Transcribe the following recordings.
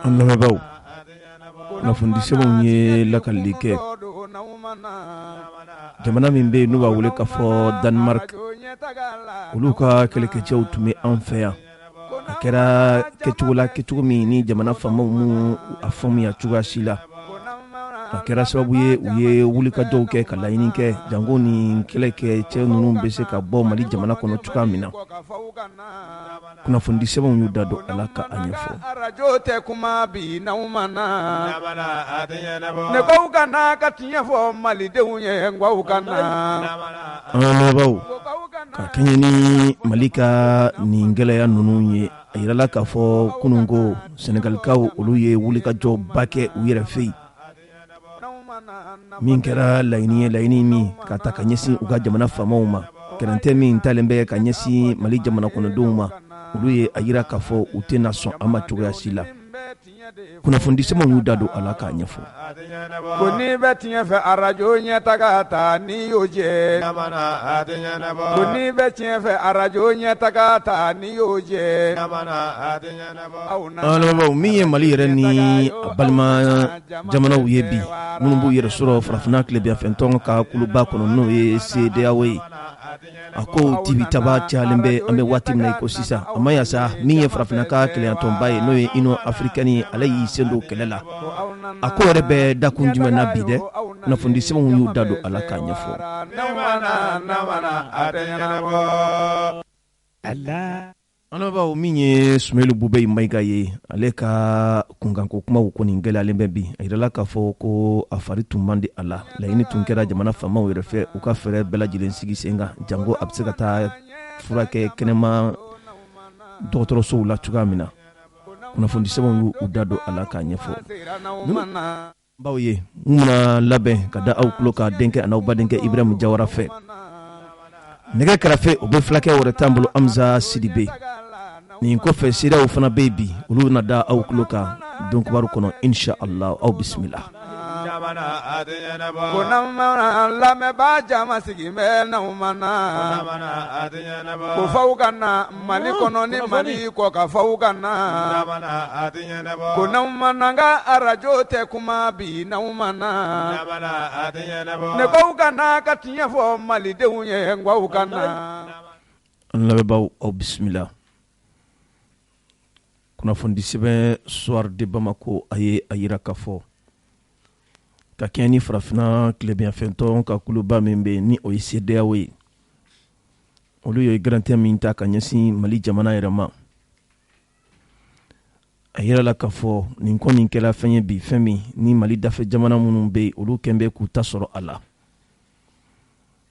an lamɛnbaaw kunnafoni sɛbɛnw ye lakali kɛ jamana min bɛ yen n'u b'a wele k'a fɔ Danemark olu ka kɛlɛkɛcɛw tun bɛ an fɛ yan a kɛra kɛcogo min ni jamana faamaw m'u a faamuya cogoya si la a kɛra sababu ye u ye wulikajɔw kɛ ka laɲini kɛ jango ni kɛlɛkɛcɛ ninnu bɛ se ka bɔ Mali jamana kɔnɔ cogoya min na kunnafoni sɛbɛnw y'u da don ala ka a ɲɛfɔ arajo tɛ kuma bi n'aw ma na ne ko ka na ka tiɲɛ fɔ malidenw ye ngwaw ka na an lamɛnbaaw ka kɛɲɛ ni Mali ka nin gɛlɛya ninnu ye a yirala k'a fɔ kununko Senegalikaw olu ye wulikajɔba kɛ u yɛrɛ fɛ yen min kɛra laɲini min ka ta ka ɲɛsin u ka jamana faamaw ma kɛrɛntɛ min talen bɛ ka ɲɛsin Mali jamana kɔnɔdenw ma olu ye a yira k'a fɔ u tɛna sɔn an ma cogoya si la kunnafoni sɛbɛnw y'u da don ala k'a ɲɛfɔ ko ni bɛ tiɲɛ fɛ arajo ɲɛtaga ta ni y'o jɛ ko ni bɛ tiɲɛ fɛ arajo ɲɛtaga ta ni y'o jɛ min ye Mali yɛrɛ ni a balima jamanaw ye bi minnu b'u yɛrɛ sɔrɔ farafinna tilebinyanfɛntɔn ka kuluba kɔnɔ n'o ye CEDEAO ye a ko tibi taba cayalen bɛ an bɛ waati min na i ko sisan a ma yasa min ye farafinna ka kɛlɛyantɔnba ye n'o ye Union africaine ale y'i sen don kɛlɛ la a ko yɛrɛ bɛ dakun jumɛn na bi dɛ kunnafoni sɛbɛnw y'u da don ala k'a ɲɛfɔ anbaw min ye Sumelu Bube Mayiga ye ale ka kunkanko kumaw kɔni gɛlɛyalen bɛ bi a yirala k'a fɔ ko a fari tun man di a la laɲini tun kɛra jamana faamaw yɛrɛ fɛ u ka fɛɛrɛ bɛɛ lajɛlen sigi sen kan jango a bɛ se ka taa furakɛ kɛnɛma dɔgɔtɔrɔsow la cogoya min na kunnafoni sɛbɛnw y'u da don ala k'a ɲɛfɔ baw ye mun na labɛn ka da aw tulo ka denkɛ an'aw badenkɛ Ibrahim Jawara fɛ nɛgɛ kɛrɛfɛ o bɛ fulakɛ wɛrɛ t'an bolo Amza Sidibe nin kɔfɛ seerew fana bɛ bi olu na da aw tulo kan don kibaru kɔnɔ insha Allah aw bisimila ko na lamɛnbaa jama sigi bɛ n'aw ma na ko faw ka na Mali kɔnɔ ni Mali kɔ ka faw ka na ko n'aw ma na nka arajo tɛ kuma bi n'aw ma na ne ko ka na ka tiɲɛ fɔ malidenw ye ngwaw ka na an lamɛnbaaw aw bisimila kunnafoni sɛbɛn soir de Bamako a ye a yira k'a fɔ ka kɛɲɛ ni farafinna tilebinyanfɛntɔn ka kuluba min bɛ ni o ye CEDEAO ye olu ye garantiya min ta ka ɲɛsin Mali jamana yɛrɛ ma a yirala k'a fɔ nin kɔni kɛra fɛn ye bi fɛn min ni Mali dafɛ jamana minnu bɛ yen olu kɛn bɛ k'u ta sɔrɔ a la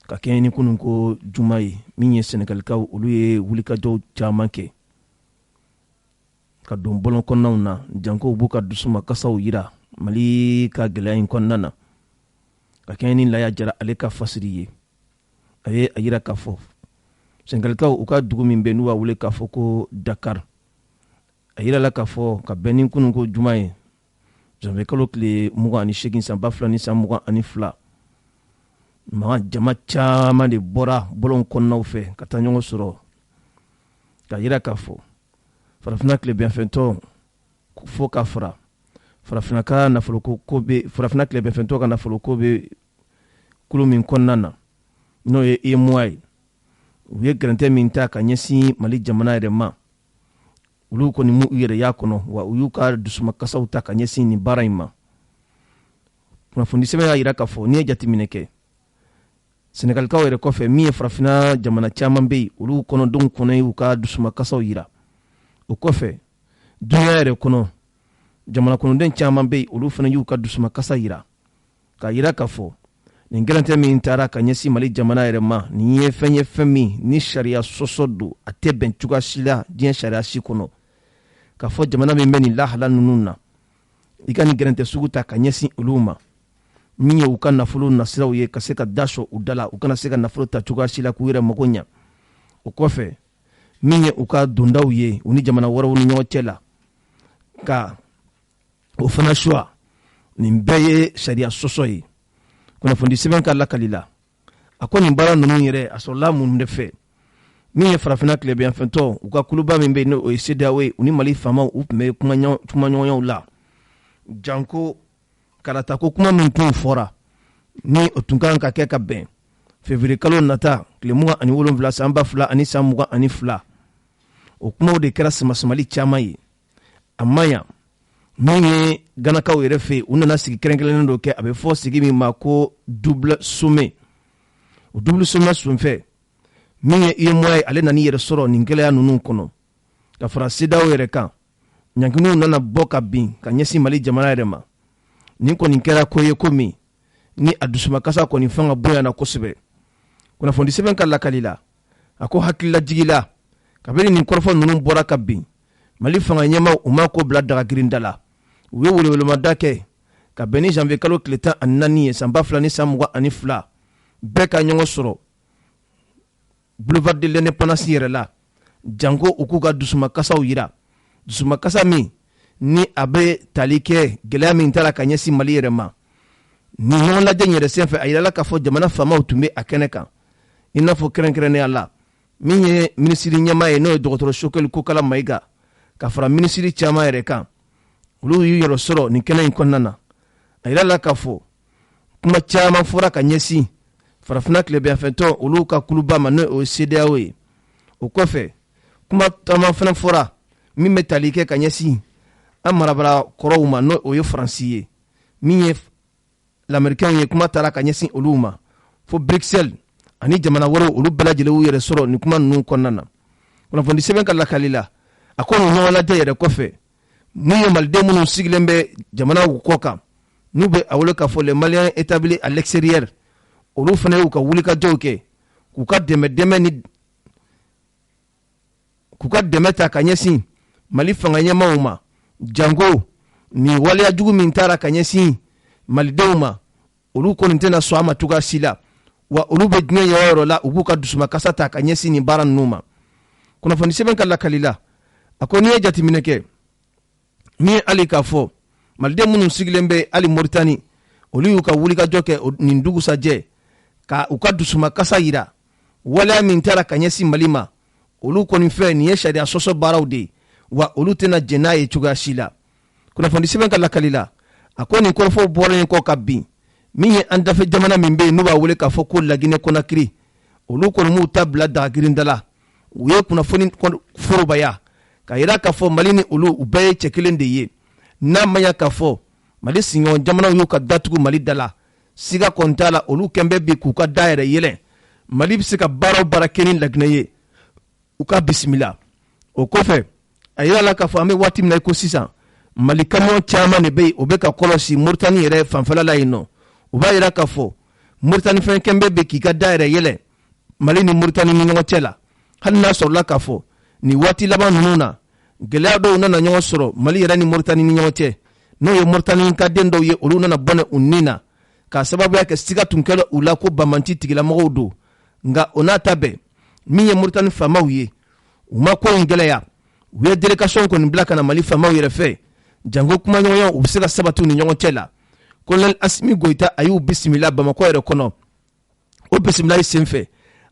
ka kɛɲɛ ni kununko juma ye min ye Senegalikaw olu ye wulikajɔw caman kɛ ka don bɔlɔn kɔnɔnaw na janko b'u ka dusuma kasaw yira Mali ka gɛlɛya in kɔnɔna na ka kɛɲɛ ni Laya Jara ale ka fasiri ye a ye a yira k'a fɔ Senegalikaw u ka dugu min bɛ n'u b'a wele k'a fɔ ko Dakar a yirala k'a fɔ ka bɛn ni kununko juma ye janvier kalo tile 28 san 2022 jama caman de bɔra bɔlɔn kɔnɔnaw fɛ ka taa ɲɔgɔn sɔrɔ ka yira k'a fɔ farafinna tilebinyanfɛntɔn fo ka fara farafinna tilebinyanfɛntɔn ka nafoloko bɛ kulu min kɔnɔna na n'o ye UEMOA ye u ye garantiya min ta ka ɲɛsin Mali jamana yɛrɛ ma olu kɔni m'u yɛrɛ y'a kɔnɔ wa u y'u ka dusumakasaw ta ka ɲɛsin nin baara in ma kunnafoni sɛbɛn y'a yira k'a fɔ n'i ye jateminɛ kɛ Senegalikaw yɛrɛ kɔfɛ min ye farafinna jamana caman bɛ yen olu kɔnɔdenw kɔnɔ y'u ka dusumakasaw yira o kɔfɛ dunuya yɛrɛ kɔnɔ jamana kɔnɔden caman bɛ yen olu fana y'u ka dusumakasa yira k'a yira k'a fɔ nin garantiya min taara ka ɲɛsin Mali jamana yɛrɛ ma nin ye fɛn min ni sariya sɔsɔ don a tɛ bɛn cogoya si la diɲɛ sariya si kɔnɔ k'a fɔ jamana min bɛ nin lahala ninnu na i ka nin garantiya sugu ta ka ɲɛsin olu ma min ye u ka nafolo nasiraw ye ka se ka da sɔn u da la u kana se ka nafolo ta cogoya si la k'u yɛrɛ mago ɲa o kɔfɛ min ye u ka dondaw ye u ni jamana wɛrɛw ni ɲɔgɔn cɛ la ka o fana suwa nin bɛɛ ye sariya sɔsɔ ye kunnafoni sɛbɛn ka lakali la a ko nin baara ninnu yɛrɛ a sɔrɔla mun de fɛ min ye farafina tilebinyanfɛntɔ u ka kuluba min bɛ yen n'o ye CEDEAO ye u ni Mali faamaw u tun bɛ kuma ɲɔgɔnyaw la janko karatako kuma min tun fɔra ni o tun kan ka kɛ ka bɛn février kalo nata tile 27 san 2022 o kumaw de kɛra samasamali caman ye a man ɲa min ye ganakaw yɛrɛ fɛ u nana sigi kɛrɛnkɛrɛnnen dɔ kɛ a bɛ fɔ sigi min ma ko double sommet o double sommet sunfɛ min ye UEMOA ye ale nani yɛrɛ sɔrɔ nin gɛlɛya ninnu kɔnɔ ka fara CEDEAO yɛrɛ kan ɲankininw nana bɔ ka bin ka ɲɛsin Mali jamana yɛrɛ ma nin kɔni kɛra ko ye ko min ni a dusumakasa kɔni fanga bonyana kosɛbɛ kunnafoni sɛbɛn ka lakali la a ko hakililajigila kabini nin kɔrɔfɔ ninnu bɔra ka bin Mali fanga ɲɛmaw u ma ko bila dagagirinda la u ye welewelema kɛ ka bɛn ni janvier kalo tile 14 ye san 2022 bɛɛ ka ɲɔgɔn sɔrɔ boulevard de l'indépendance yɛrɛ la janko u k'u ka dusumakasaw yira dusumakasa min ni a bɛ tali kɛ gɛlɛya min taara ka ɲɛsin Mali yɛrɛ ma ni ɲɔgɔn lajɛ yɛrɛ senfɛ a yirala k'a fɔ jamana faamaw tun bɛ a kɛnɛ kan i n'a fɔ kɛrɛnkɛrɛnnenya la min ye minisiri ɲɛmaa ye n'o ye dɔgɔtɔrɔ Sokɛli Kokala Mayiga ka fara minisiri caman yɛrɛ kan olu y'u yɛrɛ sɔrɔ nin kɛnɛ in kɔnɔna na a yirala k'a fɔ kuma caman fɔra ka ɲɛsin farafina tilebinyanfɛntɔ olu ka kuluba ma n'o ye CEDEAO ye o kɔfɛ kuma caman fana fɔra min bɛ tali kɛ ka ɲɛsin an marabara kɔrɔw ma n'o ye Faransi ye min ye l'Américain ye kuma taara ka ɲɛsin olu ma fo Bruxelles ani jamana wɛrɛw olu bɛɛ lajɛlen y'u yɛrɛ sɔrɔ nin kuma ninnu kɔnɔna na kunnafoni sɛbɛn ka lakali la a ko nin ɲɔgɔn lajɛ yɛrɛ kɔfɛ min ye maliden minnu sigilen bɛ jamana kɔ kan n'u bɛ a wele k'a fɔ les Maliens établis à l'extérieur olu fana y'u ka wulikajɔw kɛ k'u ka dɛmɛ ta ka ɲɛsin Mali fanga ɲɛmaw ma jango ni waleya jugu min taara ka ɲɛsin malidenw ma olu kɔni tɛna sɔn a ma cogoya si la wa olu bɛ diɲɛ yɔrɔ yɔrɔ la u b'u ka dusumakasa ta ka ɲɛsin nin baara ninnu ma kunnafoni sɛbɛn ka lakali la a ko n'i ye jateminɛ kɛ min ye hali k'a fɔ maliden minnu sigilen bɛ hali Moritani olu y'u ka wulikajɔ kɛ nin dugusajɛ ka u ka dusumakasa yira waleya min taara ka ɲɛsin Mali ma olu kɔni fɛ nin ye sariya sɔsɔ baaraw de ye wa olu tɛna jɛn n'a ye cogoya si la kunnafoni sɛbɛn ka lakali la a ko nin kɔrɔfɔw bɔralen kɔ ka bin min ye an dafɛ jamana min bɛ yen n'u b'a wele k'a fɔ ko Laginɛ Conakry olu kɔni m'u ta bila dagagirinda la u ye kunnafoni forobaya ka yira k'a fɔ Mali ni olu u bɛɛ ye cɛ kelen de ye n'a ma ɲa k'a fɔ Mali sigiɲɔgɔn jamanaw y'u ka datugu Mali da la siga kɔni t'a la olu kɛn bɛ bi k'u ka da yɛrɛ yɛlɛ Mali bɛ se ka baara o baara kɛ ni Laginɛ ye u ka bisimila o kɔfɛ a yira la k'a fɔ an bɛ waati min na i ko sisan Mali kamion caman de bɛ yen o bɛ ka kɔlɔsi Moritani yɛrɛ fanfɛla la yen nɔ u b'a yira k'a fɔ Moritani fɛn kɛn bɛ k'i ka da yɛrɛ yɛlɛ Mali ni Moritani ni ɲɔgɔn cɛ la hali n'a sɔrɔla k'a fɔ nin waati laban ninnu na gɛlɛya dɔw nana ɲɔgɔn sɔrɔ Mali yɛrɛ ni Moritani ni ɲɔgɔn cɛ n'o ye Moritani ka den dɔw ye olu nana bɔnɛ u nin na k'a sababuya kɛ siga tun kɛla u la ko Bamanti tigilamɔgɔw don nka o n'a ta bɛɛ min ye Moritani faamaw ye u ma ko in gɛlɛya u ye délégation kɔni bila ka na Mali faamaw yɛrɛ fɛ jango kumaɲɔgɔnya u bɛ se ka sabati u ni ɲɔgɔn cɛ la Colonel Assimi Goïta a y'u bisimila Bamakɔ yɛrɛ kɔnɔ o bisimilali senfɛ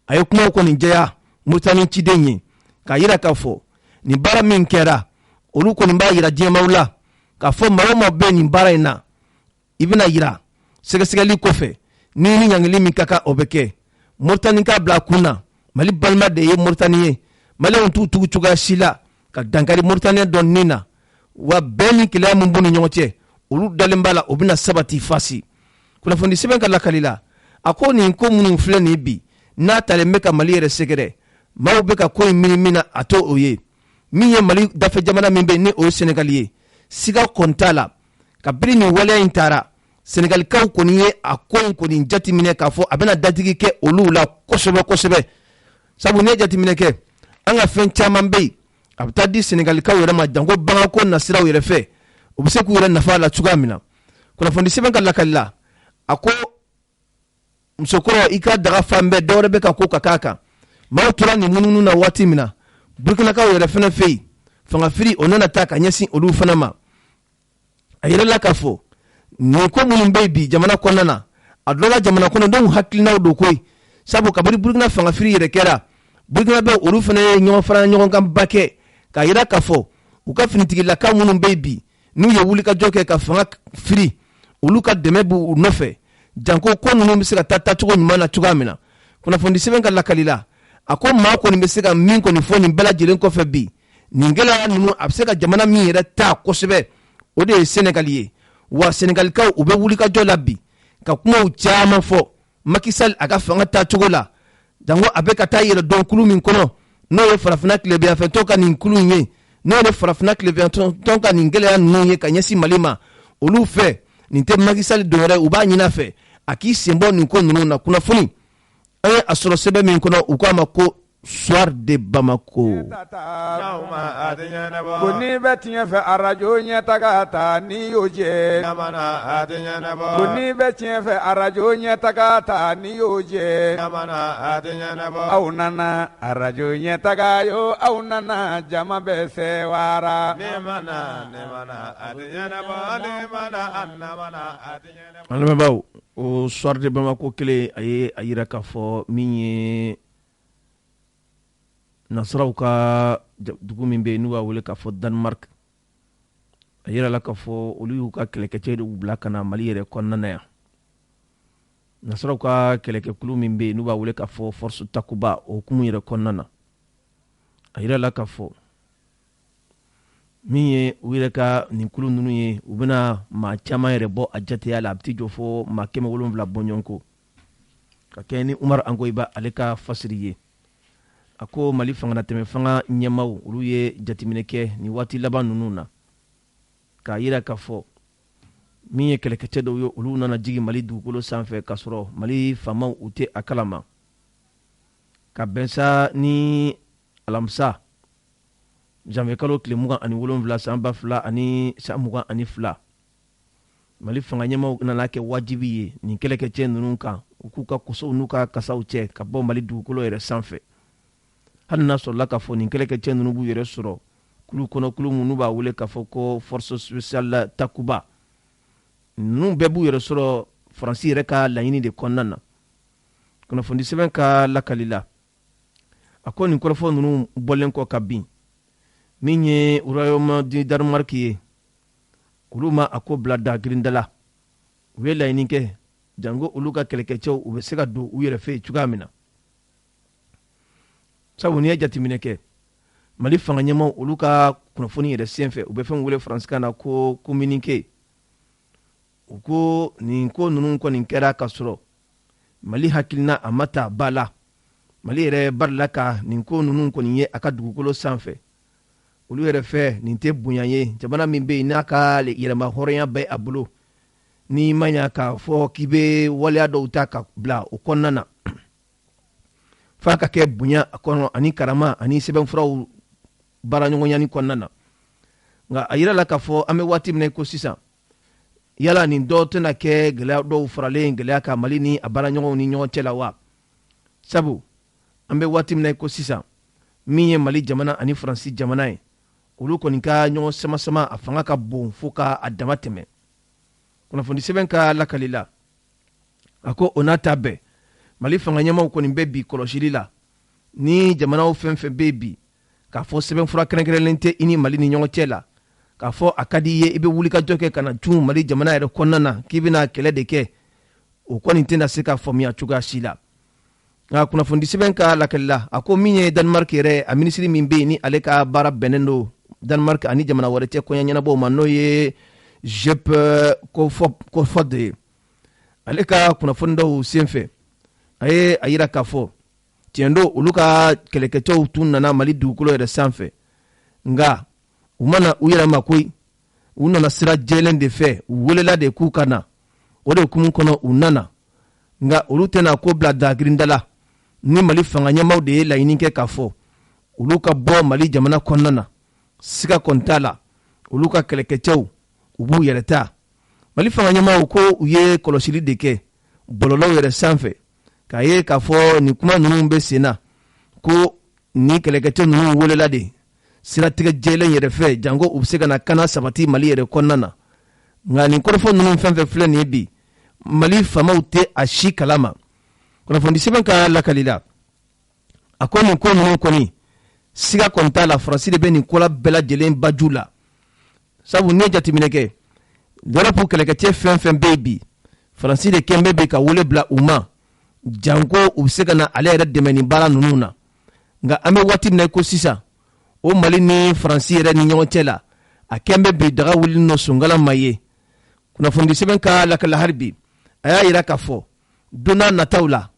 a ye kumaw kɔni jɛya Moritani ciden ye k'a yira k'a fɔ nin baara min kɛra olu kɔni b'a yira diɲɛmaw la k'a fɔ maa o maa bɛ nin baara in na i bɛna yira sɛgɛsɛgɛli kɔfɛ ni ɲankili min ka kan o bɛ kɛ Moritani k'a bila kun na Mali balima de ye Moritani ye Maliyɛnw t'u tugu cogoya si la ka dankari Moritani dɔ nin na wa bɛn ni kɛlɛya min b'u ni ɲɔgɔn cɛ olu dalen b'a la o bɛna sabati fasi kunnafoni sɛbɛn ka lakali la a ko nin ko minnu filɛ nin bi n'a talen bɛ ka Mali yɛrɛ sɛgɛrɛ maaw bɛ ka ko in mini min na a to o ye min ye Mali dafɛ jamana min bɛ yen ni o ye Senegali ye siga kɔni t'a la kabini nin waleya in taara Senegalikaw kɔni ye a ko in kɔni jateminɛ k'a fɔ a bɛna dadigi kɛ olu la kosɛbɛ kosɛbɛ sabu n'i ye jateminɛ kɛ an ka fɛn caman bɛ yen a bɛ taa di Senegalikaw yɛrɛ ma janko baganko nasiraw yɛrɛ fɛ u bɛ se k'u yɛrɛ nafa la cogoya min na kunnafoni sɛbɛn ka lakali la a ko musokɔrɔ i ka daga fan bɛɛ dɔwɛrɛ bɛ ka ko ka k'a kan maaw tora nin munumunu na waati min na Burkinakaw yɛrɛ fana fɛ yen fangafiri o nana taa ka ɲɛsin olu fana ma a yɛrɛla k'a fɔ nin ko minnu bɛ yen bi jamana kɔnɔna na a dɔ la jamana kɔnɔdenw hakilinaw don koyi sabu kabini Burkina fangafiri yɛrɛ kɛra Burkina be olu fana ɲɔgɔn fara ɲɔgɔn kan bakɛ ka yira k'a fɔ u ka finitigilaka minnu bɛ bi n'u ye wuli ka jɔ kɛ ka fanga firi olu ka dɛmɛ b'u nɔfɛ janko ko ninnu bɛ se ka taa cogo ɲuman na cogoya min na kunnafoni sɛbɛn ka lakali la a ko maa kɔni bɛ se ka min kɔni fɔ nin bɛɛ lajɛlen kɔfɛ bi nin gɛlɛya ninnu a bɛ se ka jamana min yɛrɛ ta kosɛbɛ o de ye Senegal ye wa Senegalikaw u bɛ wuli ka jɔ la bi ka kumaw caman fɔ Macky Sall a ka fanga ta cogo la jango a bɛ ka taa yɛrɛ dɔn kulu min kɔnɔ n'o ye farafina tilebinyanfɛntɔn ka nin kulu in ye n'o ye farafina tilebinyanfɛntɔn ka nin gɛlɛya ninnu ye ka ɲɛsin Mali ma olu fɛ nin tɛ Macky Sall don wɛrɛ u b'a ɲini a fɛ a k'i senbɔ nin ko ninnu na kunnafoni an ye a sɔrɔ sɛbɛn min kɔnɔ u k'a ma ko Soir de Bamako. Ko ni bɛ tiɲɛ fɛ arajo ɲɛtaga ta ni y'o jɛ. Ko ni bɛ tiɲɛ fɛ arajo ɲɛtaga ta ni y'o jɛ. Aw nana arajo ɲɛtaga yo aw nana jama bɛ se wara. An lamɛnbaaw o Soir de Bamako kelen a ye a yira k'a fɔ min ye nasaraw ka dugu min bɛ yen n'u b'a wele k'a fɔ Danemark a yira la k'a fɔ olu y'u ka kɛlɛkɛcɛ de bila ka na Mali yɛrɛ kɔnɔna na yan nasaraw ka kɛlɛkɛkulu min bɛ yen n'u b'a wele k'a fɔ Force Takuba o hukumu yɛrɛ kɔnɔna na a yira la k'a fɔ min ye u yɛrɛ ka nin kulu ninnu ye u bɛna maa caman yɛrɛ bɔ a jateya la a bɛ t'i jɔ fɔ maa 700 bɔɲɔgɔn ko ka kɛ ni Umaru Angoyiba ale ka fasiri ye a ko Mali fanga tɛmɛ fanga ɲɛmaw olu ye jateminɛ kɛ nin waati laban ninnu na k'a yira k'a fɔ min ye kɛlɛkɛcɛ dɔw ye olu nana jigi Mali dugukolo sanfɛ k'a sɔrɔ Mali faamaw u tɛ a kalama ka bɛn sa ni alamisa janvier kalo tile 27 san 2022 Mali fanga ɲɛmaw nana kɛ wajibi ye nin kɛlɛkɛcɛ ninnu kan u k'u ka kosow n'u ka kasaw cɛ ka bɔ Mali dugukolo yɛrɛ sanfɛ hali n'a sɔrɔla k'a fɔ nin kɛlɛkɛcɛ ninnu b'u yɛrɛ sɔrɔ kulu kɔnɔ kulu minnu b'a wele k'a fɔ ko Force Spéciale Takuba ninnu bɛɛ b'u yɛrɛ sɔrɔ Faransi yɛrɛ ka laɲini de kɔnɔna na kunnafoni sɛbɛn ka lakali la a ko nin kɔrɔfɔ ninnu bɔlen kɔ ka bin min ye Royaume du Danemark ye olu ma a ko bila dagirinda la u ye laɲini kɛ jango olu ka kɛlɛkɛcɛw u bɛ se ka don u yɛrɛ fɛ cogoya min na sabu n'i ye jateminɛ kɛ Mali fanga ɲɛmaw olu ka kunnafoni yɛrɛ senfɛ u bɛ fɛn wele faransikan na ko communiqué u ko nin ko ninnu kɔni kɛra ka sɔrɔ Mali hakilina a ma ta ba la Mali yɛrɛ barila ka nin ko ninnu kɔni ye a ka dugukolo sanfɛ olu yɛrɛ fɛ nin tɛ bonya ye jamana min bɛ yen n'a ka yɛrɛma hɔrɔnya bɛ a bolo n'i ma ɲa k'a fɔ k'i bɛ waleya dɔw ta ka bila o kɔnɔna na f'a ka kɛ bonya kɔnɔ ani karama ani sɛbɛnfuraw baaraɲɔgɔnyani kɔnɔna na nka a yira la k'a fɔ an bɛ waati min na ko sisan yala nin dɔw tɛna kɛ gɛlɛya dɔw faralen gɛlɛya ka Mali ni a baaraɲɔgɔnw ni ɲɔgɔn cɛ la wa sabu an bɛ waati min na ko sisan min ye Mali jamana ani Faransi jamana ye olu kɔni ka ɲɔgɔn sama-sama a fanga ka bon fo ka a dama tɛmɛ kunnafoni sɛbɛn ka lakali la a ko o n'a ta bɛɛ Mali fanga ɲɛmaw kɔni bɛ bi kɔlɔsili la ni jamanaw fɛn fɛn bɛ bi k'a fɔ sɛbɛnfura kɛrɛnkɛrɛnlen tɛ i ni Mali ni ɲɔgɔn cɛ la k'a fɔ a ka di i ye i bɛ wuli ka jɔ kɛ ka na cun Mali jamana yɛrɛ kɔnɔna na k'i bɛna kɛlɛ de kɛ o kɔni tɛna se ka faamuya cogoya si la nka kunnafoni sɛbɛn ka lakali la a ko min ye Danemark yɛrɛ a minisiri min bɛ yen ni ale ka baara bɛnnen don Danemark ani jamana wɛrɛ cɛ kɔɲɔ ɲɛnabɔw ma n'o ye Jep Kofod ye ale ka kunnafoni dɔw senfɛ a ye a yira k'a fɔ tiɲɛ don olu ka kɛlɛkɛcɛw tun nana Mali dugukolo yɛrɛ sanfɛ nka u mana u yɛrɛ ma koyi u nana sira jɛlen de fɛ u welela de k'u ka na o de hukumu kɔnɔ u nana nka olu tɛna ko bila dagirinda la ni Mali fanga ɲɛmaw de ye laɲini kɛ k'a fɔ olu ka bɔ Mali jamana kɔnɔna na siga kɔni t'a la olu ka kɛlɛkɛcɛw u b'u yɛrɛ ta Mali fanga ɲɛmaw ko u ye kɔlɔsili de kɛ bɔlɔlɔw yɛrɛ sanfɛ k'a ye k'a fɔ nin kuma ninnu bɛ sen na ko ni kɛlɛkɛcɛ ninnu welela de siratigɛ jɛlen yɛrɛ fɛ jango u bɛ se ka na kana sabati Mali yɛrɛ kɔnɔna na nka nin kɔrɔfɔ ninnu fɛn fɛn filɛ nin ye bi Mali faamaw tɛ a si kalama kunnafoni sɛbɛn ka lakali la a ko nin ko ninnu kɔni siga kɔni t'a la faransi de bɛ nin ko la bɛɛ lajɛlen baju la sabu n'i ye jateminɛ kɛ Europe kɛlɛkɛcɛ fɛn fɛn bɛ yen bi faransi de kɛn bɛ bi ka wele bila u ma janko u bɛ se ka na ale yɛrɛ dɛmɛ nin baara ninnu na nka an bɛ waati min na ko sisan o Mali ni faransi yɛrɛ ni ɲɔgɔn cɛ la a kɛn bɛ bi daga wuli nɔ songala ma ye kunnafoni sɛbɛn ka lakalahari bi a y'a yira k'a fɔ don n'a nataw la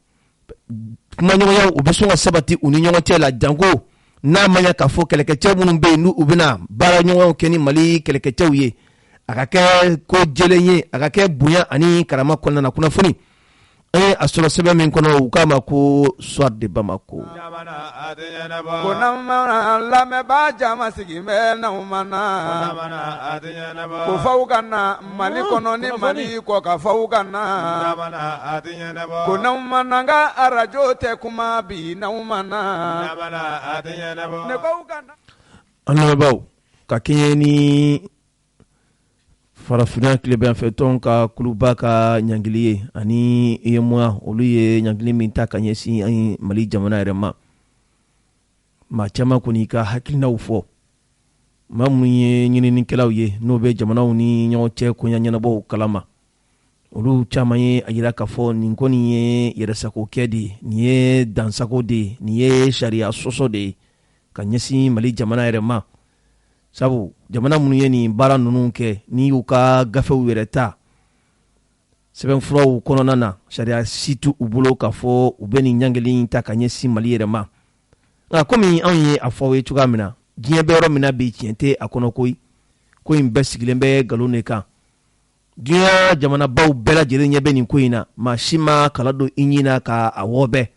kuma ɲɔgɔnya u bɛ sɔn ka sabati u ni ɲɔgɔn cɛ la janko n'a ma ɲɛ k'a fɔ kɛlɛkɛcɛ minnu bɛ yen n'u bɛna baara ɲɔgɔnw kɛ ni Mali kɛlɛkɛcɛw ye a ka kɛ ko jɛlen ye a ka kɛ bonya ani karama kɔnɔna na kunnafoni an ye a sɔrɔ sɛbɛn min kɔnɔ u k'a ma ko Soir de Bamako. ko n'an lamɛnbaa jama sigi bɛ n'aw ma na ko f'aw ka na Mali kɔnɔ ni Mali kɔ ka f'aw ka na ko n'aw ma na n ka arajo tɛ kuma bi n'aw ma na ne k'aw ka na. An lamɛnbaaw ka kɛɲɛ ni farafinna tilebin fɛ tɔn ka kuluba ka ɲangili ye ani UEMOA olu ye ɲangili min ta ka ɲɛsin an Mali jamana yɛrɛ ma maa caman kɔni ka hakilinaw fɔ maa minnu ye ɲininikɛlaw ye n'o bɛ jamanaw ni ɲɔgɔn cɛ koɲa ɲɛnabɔw kalama olu caman ye a yira k'a fɔ nin kɔni ye yɛrɛsakokɛ de ye nin ye dansago de ye nin ye sariya sɔsɔ de ye ka ɲɛsin Mali jamana yɛrɛ ma sabu jamana minnu ye nin baara ninnu kɛ ni y'u ka gafew yɛrɛ ta sɛbɛnfuraw kɔnɔna na sariya si t'u bolo k'a fɔ u bɛ nin ɲangili ta ka ɲɛsin Mali yɛrɛ ma nka komi anw ye a fɔ aw ye cogoya min na diɲɛ bɛ yɔrɔ min na bi tiɲɛ tɛ a kɔnɔ koyi ko in bɛɛ sigilen bɛ nkalon de kan diɲɛ jamanabaw bɛɛ lajɛlen ɲɛ bɛ nin ko in na maa si ma kala don i ɲin na ka a wɔɔbɛ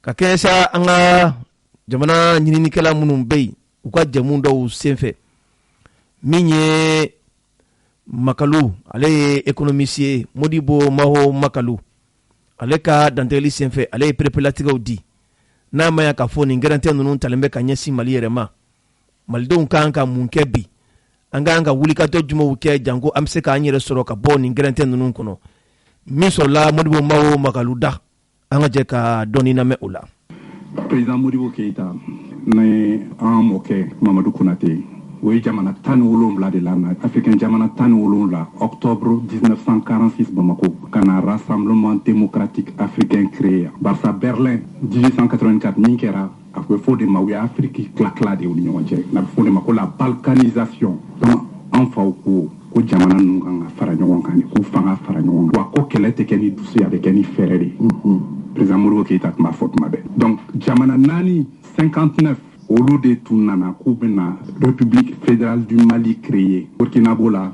ka kɛɲɛ sa an ka jamana ɲininikɛla minnu bɛ yen u ka jɛmu dɔw senfɛ min ye Makalu ale ye économiste ye Modibo Maho Makalu ale ka dantɛgɛli senfɛ ale ye perepelatigɛw di n'a ma ya k'a fɔ nin gɛrɛntɛ ninnu talen bɛ ka ɲɛsin Mali yɛrɛ ma malidenw kan ka mun kɛ bi an kan ka wulikajɔ jumɛnw kɛ janko an bɛ se k'an yɛrɛ sɔrɔ ka bɔ nin gɛrɛntɛ ninnu kɔnɔ min sɔrɔla Modibo Maho Makalu da an ka jɛ ka dɔɔni lamɛn o la. Président Modibo Keïta ni an mɔkɛ Mamadou Konate o ye jamana 17 de la africain jamana 17 octobre 1946 Bamako ka na Rassemblement démocratique africain créé barça Berlin 1884 min kɛra a bɛ fɔ de ma o ye Afrique tila de u ni ɲɔgɔn cɛ n'a bɛ fɔ de ma ko la balkanisation donc an faw ko jamana ninnu kan ka fara ɲɔgɔn kan k'u fanga fara ɲɔgɔn kan wa ko kɛlɛ tɛ kɛ ni dusu ye a bɛ kɛ ni fɛɛrɛ de président Modibo Keïta tun b'a fɔ tuma bɛɛ donc jamana 59 olu de tun nana k'u bɛna République fédérale du Mali créer Burkina b'o la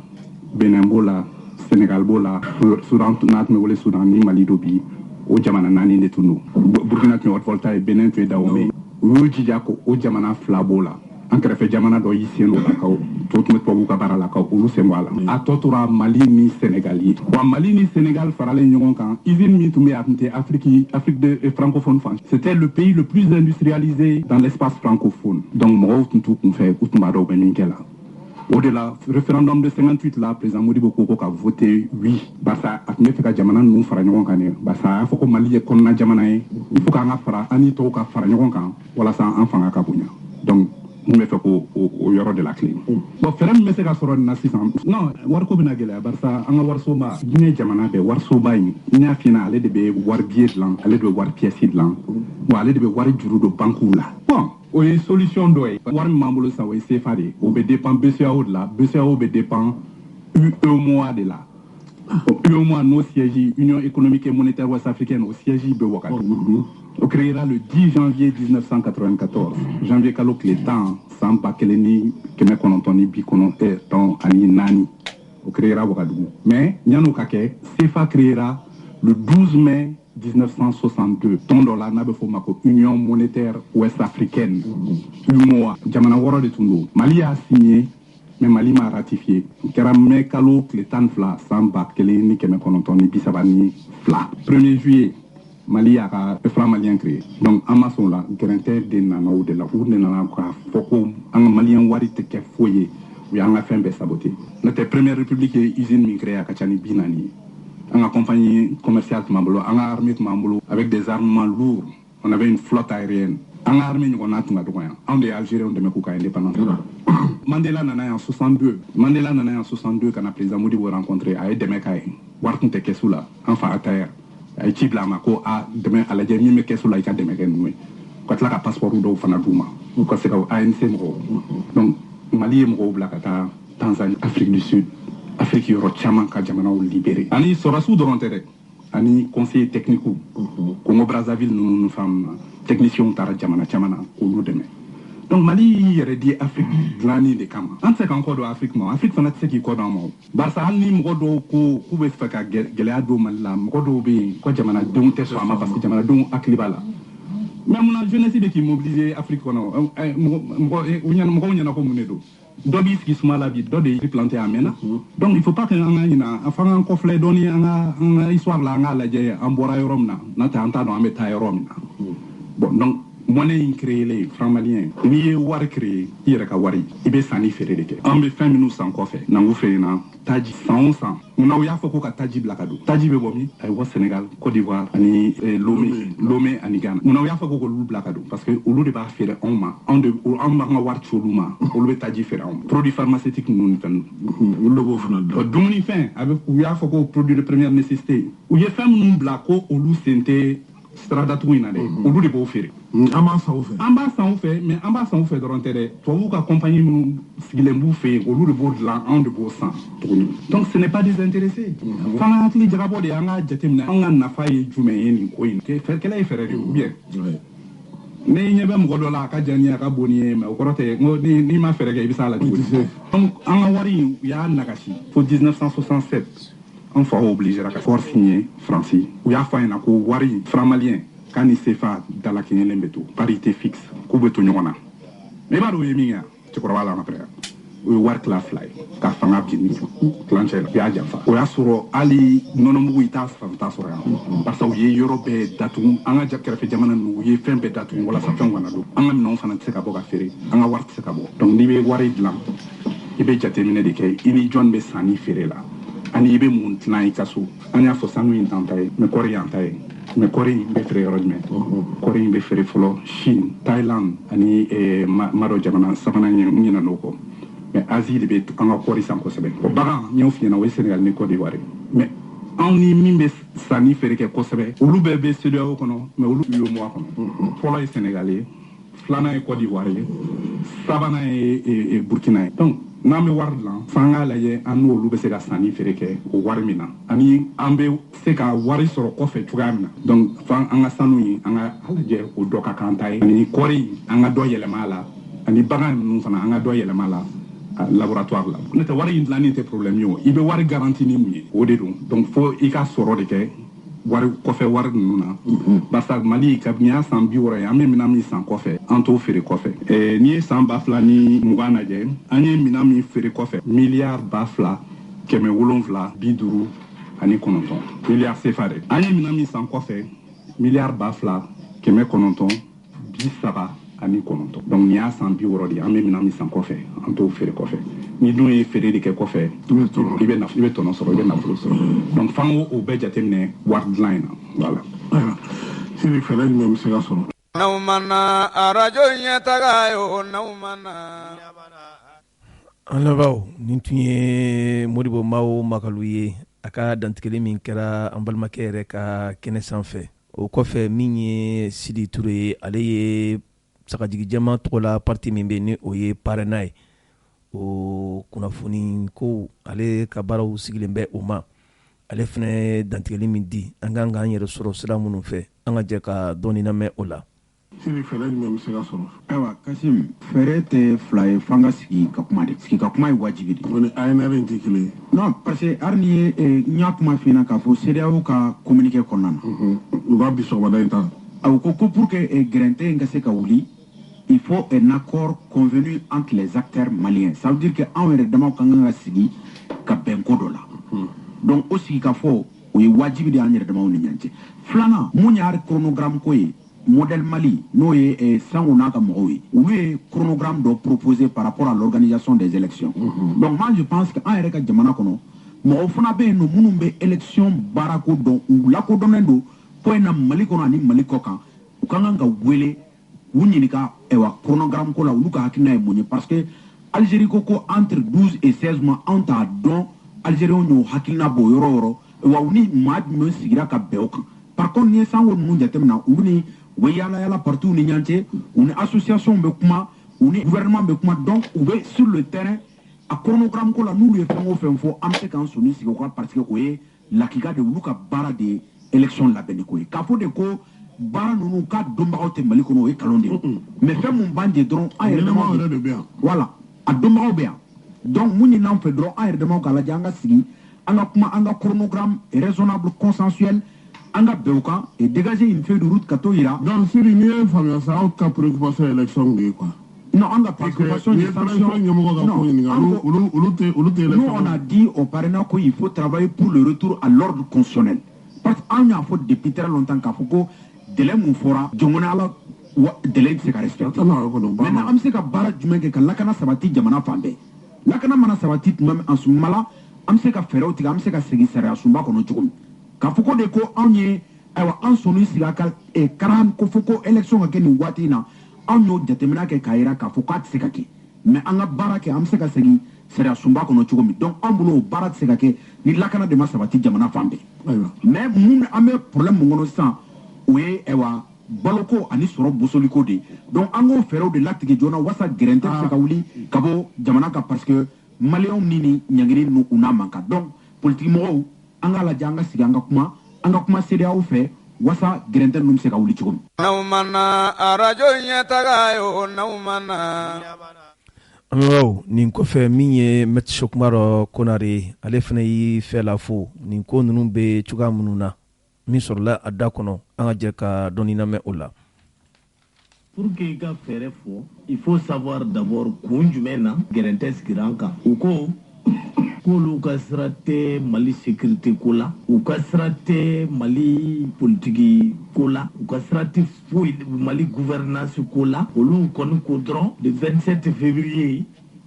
Benin b'o la Sénégal b'o la Soudan n'a tun bɛ wele Soudan ni Mali dɔ bi o jamana 4 de tun don Burkina tun ye Haute-Volta ye Benin tun ye Dahomey u y'u jija ko o jamana 2 b'o la an kɛrɛfɛ jamana dɔ y'i sen don la kaw to tun bɛ tubabuw ka baara la kaw olu sen bɔ a la a tɔ tora Mali ni Sénégal ye wa Mali ni Sénégal faralen ɲɔgɔn kan usine min tun bɛ a tun tɛ Afrique de francophone fan c'était le pays le plus industrialisé dans l'espace francophone donc mɔgɔw tun t'u kun fɛ u tun b'a dɔn u bɛ min kɛ la o de la référendum de 58 la président Modibo ko ka voté oui barisa a tun bɛ fɛ ka jamana ninnu fara ɲɔgɔn kan ne barisa a y'a fɔ ko Mali ye kɔnɔna jamana ye il faut k'an ka fara an ni tɔw ka fara ɲɔgɔn kan walasa an fanga ka bonya donc mun bɛ fɛ ko o yɔrɔ de la clé bon fɛɛrɛ min bɛ se ka sɔrɔ nin na sisan non wariko bɛna gɛlɛya barisa an ka warisoba diɲɛ jamana bɛɛ warisoba in n y'a f'i ɲɛna ale de bɛ wari billet dilan ale de bɛ wari pièce dilan wa ale de bɛ wari juru don banques la bon o ye solution dɔ ye wari min b'an bolo sisan o ye CFA de ye o bɛ dépend BCEAO de la BCEAO bɛ dépend UEMOA de la UEMOA n'o siège Union économique et monétaire ouest-africaine au siège bɛ Ouagadougou. On créera le 10 janvier 1994. Janvier kalo tile 10 san 1994 ani 4 on créera Ouagadougou. Mais Nyano Kake, CFA créera le 12 mai 1962. Ton dollar n'a pas fait Union monétaire ouest-africaine. UMOA. Jamana Woro de Tundo. Mali a signé, mais Mali m'a ratifié. Kéramé kalo tile 10 fla san 1994 fla. 1er juillet. Mali a ka FRA malien créé. Donc, en maçon là, granté de nana ou de la ou de nana ka foko en malien wari te ke foyer ou en a fait un saboté. Notre première république usine mi créé à Kachani Binani. En compagnie commerciale Mambolo, en armée Mambolo avec des armements lourds. on avait une flotte aérienne. En armée, on a tout en des Algériens, on a indépendance. Mandela nana en 62. Mandela nana en 62 quand le président Modibo rencontré a des mecs Warton te Kesula, enfin à terre. A Chibla Mako a demain à la dernière mais Kesula il a des mecs nous. Quand la passeport ou Fanadouma, ou quand c'est ANC Mro. Donc Mali Mro Blakata, Tanzanie, Afrique du Sud, Afrique Europe, Chaman Kajamana ou libéré. Ani Sorasu de Ronterek. Ani conseiller technique Congo Brazzaville nous femmes techniciens tara jamana ou demain. Donc Mali y aurait dit Afrique glani de Kama. On sait encore de Afrique moi. Afrique fana c'est qui quoi dans moi. Barça ni mgodo ko be faka geleado mala mgodo be ko jamana don te so ama parce que jamana don aklibala. Mais mon jeunesse de qui mobiliser Afrique kono mgo nyana ko munedo. Dobi qui suma la vie dodi planter amena. Donc il faut pas que ina afanga en conflit doni en histoire la nga la je en bora yoromna na ta anta no ameta yoromna. Bon donc monnaie créée les francs maliens ni war créé ira ka wari ibe sani fere de en be 5 minutes sans coffre na ngu fere na taji 100 muna ya foko ka taji blakado taji be bomi ay wa Sénégal Côte d'Ivoire ani Lomé ani Ghana muna ya foko ko lu blakado parce que olu de ba fere on ma nga war choluma olu be taji fere on produit pharmaceutique non tan olu go fana dumuni fin avec ya foko produit de première nécessité ou ye femme non blako olu sente strada tuina de olu de bo fere amba sa fait mais amba sa fait dans intérêt toi vous accompagner nous sigilembu fait olu de bo la en de bo sang donc ce n'est pas désintéressé fana atli jarabo de anga jetemna anga na faye jume yeni ko yin ke fer kala e fer ou bien ne nyebe mgodo la ka jani ka boni me okorote ni ma fer ga ibisa la donc anga wari ya nagashi pour 1967 on faut obliger à faire signer Francis ou ya fa ina ko wari franc malien quand il s'est fait dans la Kenya lembeto parité fixe ko beto nyona me ba do yeminga ci ko wala na après o war la fly ka fanga bini clancher ya jafa o ya suro ali nono mu ita fa suro parce que ye Europe datu anga jakere fe jamana nu ye fembe datu wala sa fanga do anga non fana tseka boga fere anga war tseka bo donc ni be wari dlam ibe jatemine de kay ini John be sani fere la ani ibe mun tnai kaso anya fo sanu intantai me koriantai me kori be fere rodme kori be fere folo Chine Thailand ani maro jamana sabana nyina noko mais Asie be anga kori sanko sebe o baga nyof nyina we Sénégal ni Côte d'Ivoire mais ani mimbe sani fere ke ko sebe ulu be CEDEAO kono mais ulu yo mo kono folo Sénégalais flana e Côte d'Ivoire sabana e Burkina donc nambe warlan fanga la ye anu olu be se ka sani fere ke o wari mina ani ambe se ka wari soro ko fe tugamina donc fan anga sanu yi anga alaje o doka kantai ani kori anga do yelema la ani bagan nu fana anga do yelema la laboratoire la ne te wari indlani te problème yo ibe wari garantie ni muye o de donc faut i ka soro de ke wari kofe wari nuna basa Mali ka biya san bi wora ya mina mi san kofe anto fere kofe ni san bafla ni mugana je anye mina mi fere kofe milliard bafla keme wolonvla biduru ani kononton milliard sefare anye mina mi san kofe milliard bafla keme kononton bisaba ani kononton donc ni a san bi wora di ame mina mi san kofe anto fere kofe ni dun e fere de ke kofe ibe tono soro ibe na folo soro donc fango o be jatemne wardline voilà siri fere ni me se ga soro naumana arajo nyetagayo naumana alabaw nin tun ye Modibo Mawo Makalu ye a ka dantigɛli min kɛra an balimakɛ yɛrɛ ka kɛnɛ sanfɛ o kɔfɛ min ye Sidi Ture ye ale ye sagajigi jama tɔgɔ la parti min bɛ ni o ye parena ye o kunnafoni ko ale ka baaraw sigilen bɛ o ma ale fana dantigɛli min di an kan k'an yɛrɛ sɔrɔ sira minnu fɛ an ka jɛ ka dɔɔni lamɛn o la. siri fɛrɛ jumɛn bɛ se ka sɔrɔ. ayiwa Kasim fɛrɛ tɛ fila ye f'an ka sigi ka kuma de sigi ka kuma ye wajibi de. o ni ANR in tɛ kelen ye. non parce que hali ni ye n y'a kuma f'i ɲɛna k'a fɔ CEDEAO ka communiqué kɔnɔna na. u b'a bi sɔgɔmada in ta. aw ko pour que gɛrɛntɛ in ka se ka wuli il faut un accord convenu entre les acteurs maliens. Ça veut dire que anw yɛrɛ damaw ka kan ka sigi ka bɛn ko dɔ la. donc o sigi ka fɔ o ye wajibi de y'an yɛrɛ damaw ni ɲɔgɔn cɛ. filanan mun y'a chronogramme ko ye modèle Mali n'o ye Sango n'a ka mɔgɔw ye olu ye chronogramme dɔ proposé par rapport à l'organisation des élections. donc moi je pense que an yɛrɛ ka jamana kɔnɔ mɔgɔw fana bɛ yen nɔ minnu bɛ élection baarako dɔn u lakodɔnnen don ko in na Mali kɔnɔ ani Mali kɔ kan kan ka wele u ɲininka chronogramme ko la olu ka hakilina ye mun ye parce que Algérie ko entre 12 et 16 mois an t'a dɔn Algériens y'o hakilina bɔ yɔrɔ yɔrɔ wa u ni maa jumɛn sigira ka bɛn o kan par contre ni ye sanko ninnu jateminɛ olu ni u bɛ yaala yaala partis ni ɲɔgɔn cɛ u ni association bɛ kuma u ni gouvernement bɛ kuma donc u bɛ sur le terrain a chronogramme ko la n'olu ye fɛn o fɛn fɔ an bɛ se k'an sɔnni sigi o kan parce que o ye lakika de olu ka baara de ye élection labɛnni ko ye k'a fɔ de ko baara ninnu k'a dɔnbagaw tɛ Mali kɔnɔ o ye nkalon de ye mais fɛn mun b'an jɛ dɔrɔn an yɛrɛ damaw de bɛ yan voilà a dɔnbagaw bɛ yan donc mun ɲini an fɛ dɔrɔn an yɛrɛ damaw k'a lajɛ an ka sigi an ka kuma an ka chronogramme raisonnable consensuel an ka bɛn o kan et dégager une feuille de route ka t'o yira. donc Siri n'i ye faamuya sa aw ka préoccupation élection de ye quoi. Non, on a préoccupation des sanctions. Nous, on a dit au parrainage qu'il faut travailler pour le retour à l'ordre constitutionnel. Parce qu'on a fait depuis très longtemps qu'il faut que délai mon fora, Djomona délai de se respecter. Maintenant, on sait que Bara Djumenge, que Lakana Sabati, Djamana Fambe. Lakana Mana Sabati, même en ce moment-là, on sait que Ferro, on sait que Segi Sera Sumba, qu'on a dit. Kafoko de ko, on y est, on sonne ici, et Karan, Kofoko, élection, à Kenny Watina. An y'o jateminɛ kɛ k'a yira k'a fɔ k'a tɛ se ka kɛ mais an ka baara kɛ an bɛ se ka segin sariya sunba kɔnɔ cogo min donc an bolo o baara tɛ se ka kɛ ni lakana de ma sabati jamana fan bɛɛ mais mun an bɛ problème mun kɔnɔ sisan o ye baloko ani sɔrɔ bosoliko de donc an k'o fɛɛrɛw de latigɛ joona walasa gɛrɛntɛ bɛ se ka wuli ka bɔ jamana kan parce que maliyɛnw ni ɲangini ninnu u n'a man kan donc politique mɔgɔw an k'a lajɛ an ka sigi an ka kuma CEDEAO fɛ wasa gɛrɛntɛ ninnu bɛ se ka wuli cogo min. n'aw mana arajo ɲɛtaga ye o n'aw mana. Amiraw nin kɔfɛ min ye Maître Cheick-Oumar Konare ale fana y'i fɛ la fo nin ko ninnu bɛ cogoya minnu na min sɔrɔla a da kɔnɔ an ka jɛ ka dɔɔni lamɛn o la. Pour que i ka fɛɛrɛ fɔ il faut savoir d'abord kun jumɛn na gɛrɛntɛ sigira an kan u ko k'olu ka sira tɛ Mali sécurité ko la u ka sira tɛ Mali politique ko la u ka sira tɛ foyi Mali gouvernance ko la olu kɔni ko dɔrɔn le 27 février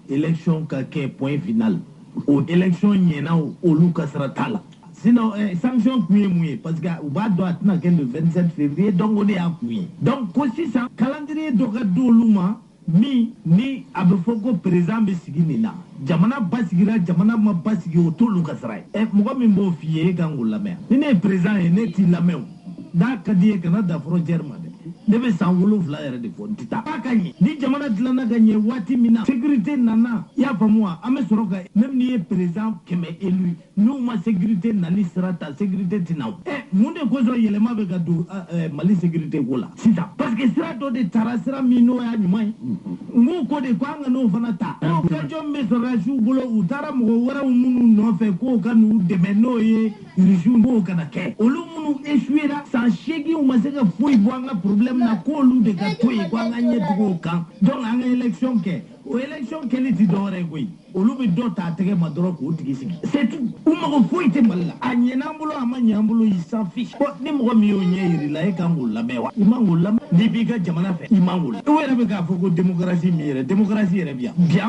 élection ka kɛ point final o élection ɲɛna olu ka sira t'a la sinon sanction kun ye mun ye parce que u b'a dɔn a tɛna kɛ le 27 février donc o de y'a kun ye donc ko sisan calendrier dɔ ka di olu ma min ni a bɛ fɔ ko président bɛ sigi nin na jamana basigira jamana ma basigi o t'olu ka sira ye mɔgɔ min b'o f'i ye e kan k'o lamɛn ni ne ye président ye ne t'i lamɛn o n'a ka di ye kana da frontière ma dɛ ne bɛ san 7 yɛrɛ de fɔ n tɛ taa. K'a ka ɲɛ ni jamana dilanna ka ɲɛ waati min na sécurité nana i y'a faamu wa an bɛ sɔrɔ ka même n'i ye président 100 élu n'u ma sécurité nani sira ta sécurité tɛ na o. Mun de kosɔn yɛlɛma bɛ ka don Mali sécurité ko la sisan parce que sira dɔ de taara sira min n'o y'a ɲuman ye n b'u ko de ko an ka n'o fana ta. O question bɛ sɔrɔdasiw bolo u taara mɔgɔ wɛrɛw minnu nɔfɛ k'o ka n'u dɛmɛ n'o ye rusiw k'o kana kɛ olu minnu échoué la san 8 ma se ka foyi bɔ an ka problème na k'olu de ka to yen ko an ka ɲɛ tugu o kan donc an ka élection kɛ o élection kɛli ti dɔwɛrɛ ye koyi olu bɛ dɔ ta a tɛgɛ ma dɔrɔn k'o tigi sigi c'est tout u mago foyi tɛ Mali la a ɲɛna an bolo a ma ɲɛ an bolo il s'en fiche bon ni mɔgɔ min y'o ɲɛ yir'i la e kan k'o lamɛn wa i man k'o lamɛn n'i b'i ka jamana fɛ i man k'o lamɛn o yɛrɛ bɛ k'a fɔ ko démocratie min yɛrɛ démocratie yɛrɛ bi yan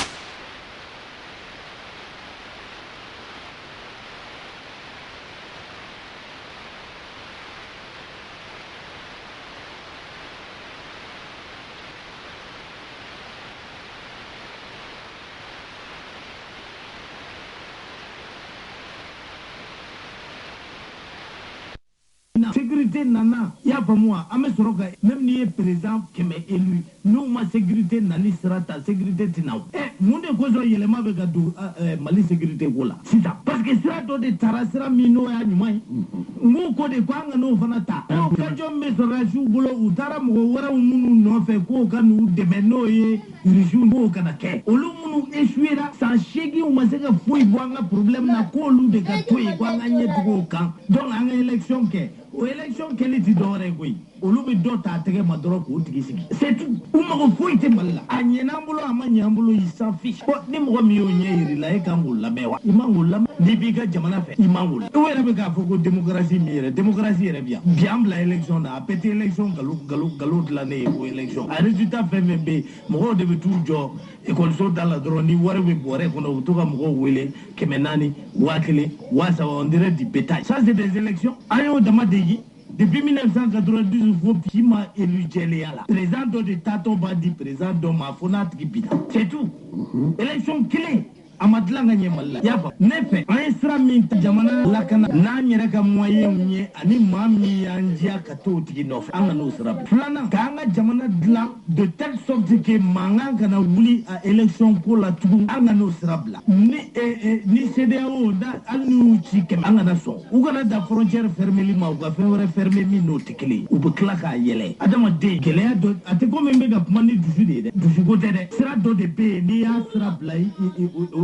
sécurité nana i y'a faamu wa an bɛ sɔrɔ ka même n'i ye président 100 élu n'u ma sécurité nani sira ta sécurité tɛ na o. Mun de kosɔn yɛlɛma bɛ ka don Mali sécurité ko la sisan parce que sira dɔ de taara sira min n'o y'a ɲuman ye n b'u ko de ko an ka n'o fana ta. O question bɛ sɔrɔdasiw bolo u taara mɔgɔ wɛrɛw minnu nɔfɛ k'o ka n'u dɛmɛ n'o ye rusiw k'o kana kɛ olu minnu échoué la san 8 ma se ka foyi bɔ an ka problème na k'olu de ka to yen ko an ka ɲɛ tugu o kan donc an ka élection kɛ o élection kɛli ti dɔwɛrɛ ye koyi olu bɛ dɔ ta a tɛgɛ ma dɔrɔn k'o tigi sigi c'est tout u mago foyi tɛ Mali la a ɲɛna an bolo a ma ɲɛ an bolo il s'en fiche bon ni mɔgɔ min y'o ɲɛ yir'i la e kan k'o lamɛn wa i man k'o lamɛn n'i b'i ka jamana fɛ i man k'o lamɛn o yɛrɛ bɛ k'a fɔ ko démocratie min yɛrɛ démocratie yɛrɛ bi yan bi an bila élection na a bɛɛ tɛ élection nkalon dilannen ye o élection a résultat fɛn fɛn bɛ yen mɔgɔw de bɛ t'u jɔ écoliso da la dɔrɔn ni wari bɛ bɔrɛ kɔnɔ u bɛ to ka mɔgɔw wele 400 1000 1000 3000 on dirait du bétail ça c'est des élections an y'o dama degi Depuis 1992, il faut qu'il m'a élu Djeléala. Président de Tato Badi, président de Mafona Tribina. C'est tout. Élection clé. Amadlanga nyemalla yaba nefe aisra min jamana lakana na nyere ka moyen nye ani mami anjia ka to tigi nof anga no sra flana kanga jamana dla de telle sorte que manga kana wuli a élection ko la tugu anga no sra bla ni CDAO da anu chike anga na so ugana da frontière fermée li ma uga fere fermée mi no tikli u bukla ka yele adama de gele do ate ko membe ga mani du ko de sra do de be ni ya sra bla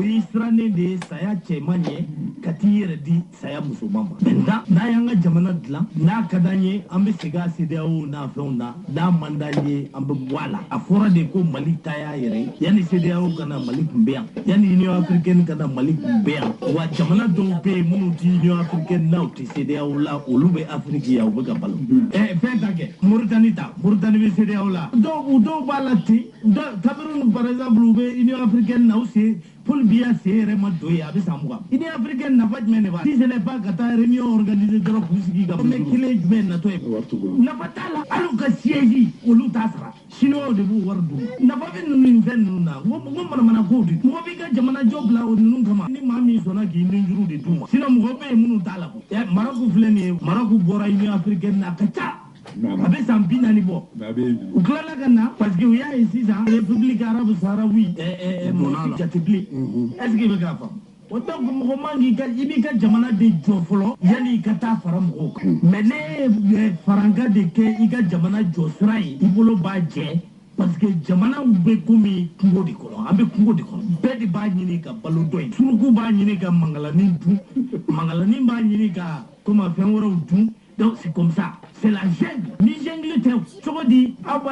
Israne de saya cemanye katire di saya musulman benda na yanga jamana dla na kadanye ambe sega CDAO na feuna na mandanye ambe wala afora de ko Malik taya yere yani CDAO kana Malik mbeya yani Union Africaine kana Malik mbeya wa jamana do be munu ti Union Africaine na uti CDAO la olube Afrique ya ubuga balo fetake Mauritanie be CDAO la do balati do Cameroun par exemple ube Union Africaine na aussi Paul Biya c'est Madoya avec Samoa. Il est africain n'a pas de meneva. Si ce n'est pas Qatar réunion organisée de l'Okusiki Gabon. Mais qu'il est ben na toi. N'a pas tala. Alors que siège au Lutasra. Chinois de vous wardu. N'a pas vu nous une veine nous na. Mo mana kodi. Mo bika jamana job la au nous kama. Ni mami sona ki ninjuru de tuma. Sinon mo be munu tala ko. Maroko fleni Maroko bora Union africaine na kacha. Abe Sambina ni bo. Uklala kana parce que ya ici ça République arabe sahraoui Jatibli. Est-ce que vous avez autant que Mohamed Ibika Jamana de Jofolo yani kata faram ko mais ne faranga de ke iga Jamana Josrai ibolo baje parce que Jamana ube kumi kungo di kono ambe kungo di kono bedi ba nyini ka balo doy suruku ba nyini ka mangalani ba nyini ka kuma fenworo du. Donc c'est comme ça, c'est la jungle. Ni jungle te choco di aba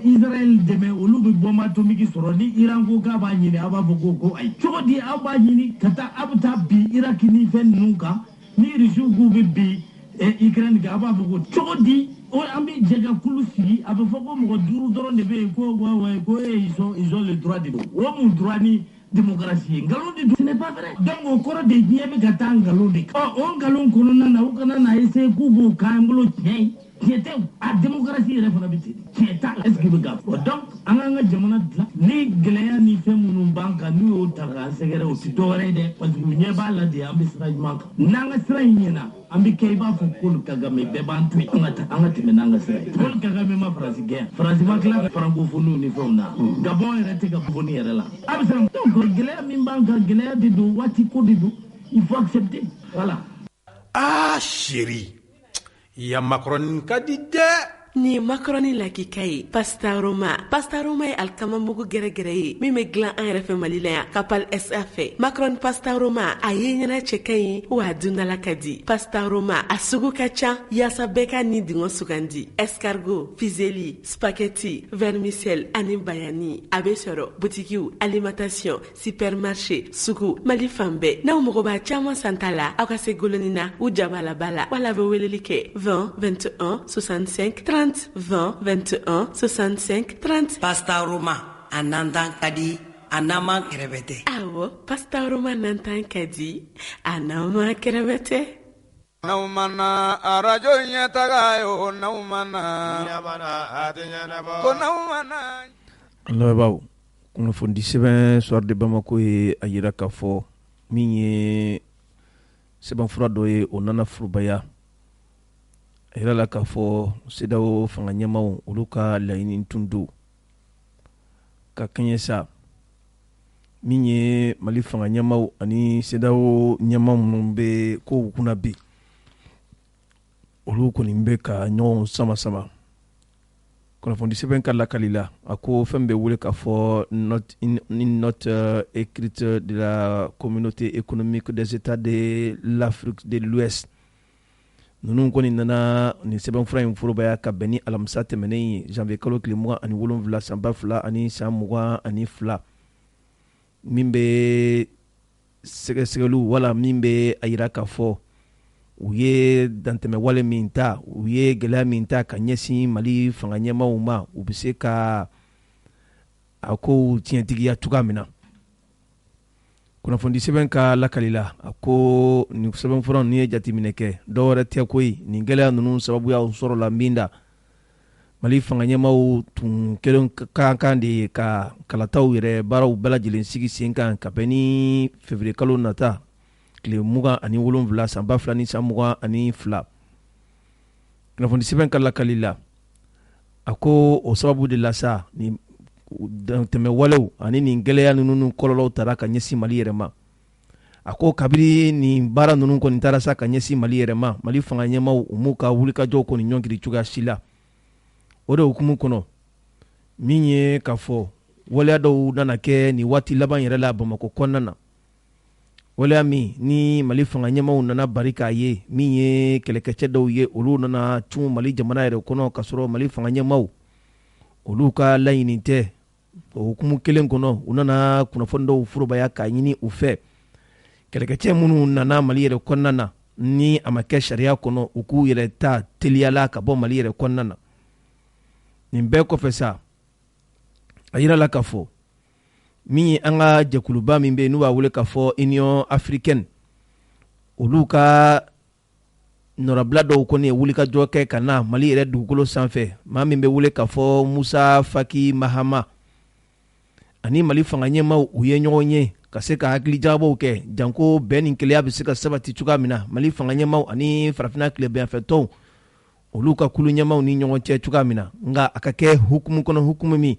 Israël deme olubu bomba atomique soro ni Iran ko ka ba nyini aba boko ko ay choco di aba nyini kata abuta bi Iraq ni fen nunka ni rishu go bi Ukraine ga aba boko choco di o ambi jega kulu si aba foko mo duru doro ne be ko ils ont le droit de o mu droit ni démocratie ngalondi ce n'est pas vrai donc au corps de diebe gata ngalondi on ngalon kono na ukana na ese kubo kambulo nyai tiete a démocratie refondabilité tieta est-ce que vous gaf donc anga jamana dla ni geleya ni femunu banka ni o taga segere o tidore de parce que nyeba la de ambisraj manka nanga srayina ambi kayba fu kul kagame be bantu anga timenanga sray kul kagame ma France ma kla francophone ni fona gabon rete ga boni la absam donc geleya min banka geleya de do wati ko de do il faut accepter voilà chérie ya Macron kadide ni macaroni la kikai pastaroma ye alkama mugu gere ye mi me glan an yɛrɛ fɛ Mali la yan kapal SAF macaroni pastaroma a ye ɲɛna cɛ ka ɲi wa dundala ka di pastaroma a sugu ka ca yaasa bɛɛ ka ni dingo sugandi escargot fizeli spaghetti vermicelle ani bayani a bɛ sɔrɔ butikiw alimentation supermarché sugu Mali fan bɛɛ n'aw mago b'a caman santa la aw ka se goloni na u jabala bala wala bɛ weleli kɛ 20 21 65 30 20 21 65 30 Pasta Roma anandan kadi anama kerebete awo Pasta Roma nantan kadi anama kerebete Naumana arajo nyatagayo naumana nyamana atinyana bo ko naumana Allah bawo kun fondi seben soir de Bamako e ayira ka fo min ye seben fura do ye onana furubaya ayira la ka fo CEDEAO fanga ɲɛmaw olu ka laɲini tundu ka kɛɲɛ sa min ye Mali fanga ɲɛmaw ani CEDEAO ɲɛmaw minnu bɛ ko kunna bi olu kɔni bɛ ka ɲɔgɔn sama kunnafoni sɛbɛn ka lakali la a ko fɛn bɛ wele k'a fɔ une note écrite de la communauté économique des États de l'Afrique de l'Ouest ninnu kɔni nana ni sɛbɛnfura in forobaya ka bɛn ni alamisa tɛmɛnen ye janvier kalo tile 27 san 2000 ani san 22 min bɛ sɛgɛsɛgɛliw wala min bɛ a yira k'a fɔ u ye dantɛmɛwale min ta u ye gɛlɛya min ta ka ɲɛsin Mali fanga ɲɛmaw ma u bɛ se ka a kow tiɲɛtigiya cogoya min na kunnafoni sɛbɛn ka lakali la a ko nin sɛbɛn fura ni ye jateminɛ kɛ dɔwɛrɛ tɛ koyi nin gɛlɛya ninnu sababuya sɔrɔ la min da Mali fanga ɲɛmaaw tun kelen kan de ye ka kalataw yɛrɛ baaraw bɛɛ lajɛlen sigi sen kan ka bɛn ni février kalo nata tile 27 san 2022 kunnafoni sɛbɛn ka lakali la a ko o sababu de la sa ni tɛmɛ walew ani nin gɛlɛya ninnu kɔlɔlɔw tara ka ɲɛsin Mali yɛrɛ ma a ko kabiri nin baara ninnu kɔni tara sa ka ɲɛsin Mali yɛrɛ ma Mali fanga ɲɛmaaw u m'u ka wulikajɔw kɔni ɲɔngiri cogoya si la o de hukumu kɔnɔ min ye k'a fɔ waleya dɔw nana kɛ nin waati laban yɛrɛ la Bamakɔ kɔnɔna na waleya min ni Mali fanga ɲɛmaaw nana bari k'a ye min ye kɛlɛkɛcɛ dɔw ye olu nana tun Mali jamana yɛrɛ kɔnɔ ka sɔrɔ Mali fanga ɲɛmaaw olu ka laɲini tɛ o hukumu kelen kɔnɔ u nana kunnafoni dɔw forobaya k'a ɲini u fɛ kɛlɛkɛcɛ minnu nana Mali yɛrɛ kɔnɔna na ni a ma kɛ sariya kɔnɔ u k'u yɛrɛ ta teliyala ka bɔ Mali yɛrɛ kɔnɔna na nin bɛɛ kɔfɛ sa a yira la k'a fɔ min ye an ka jɛkuluba min bɛ yen n'u b'a wele k'a fɔ Union Africaine olu ka nɔrabila dɔw kɔni ye wulikajɔ kɛ ka na Mali yɛrɛ dugukolo sanfɛ maa min bɛ wele k'a fɔ Musa Faki Mahama ani Mali fanga ɲɛmaaw u ye ɲɔgɔn ye ka se ka hakilijabaw kɛ janko bɛn ni keleya bɛ se ka sabati cogoya min na Mali fanga ɲɛmaaw ani farafinna tilebinyanfɛtɔw olu ka kulu ɲɛmaaw ni ɲɔgɔn cɛ cogoya min na nka a ka kɛ hukumu kɔnɔ hukumu min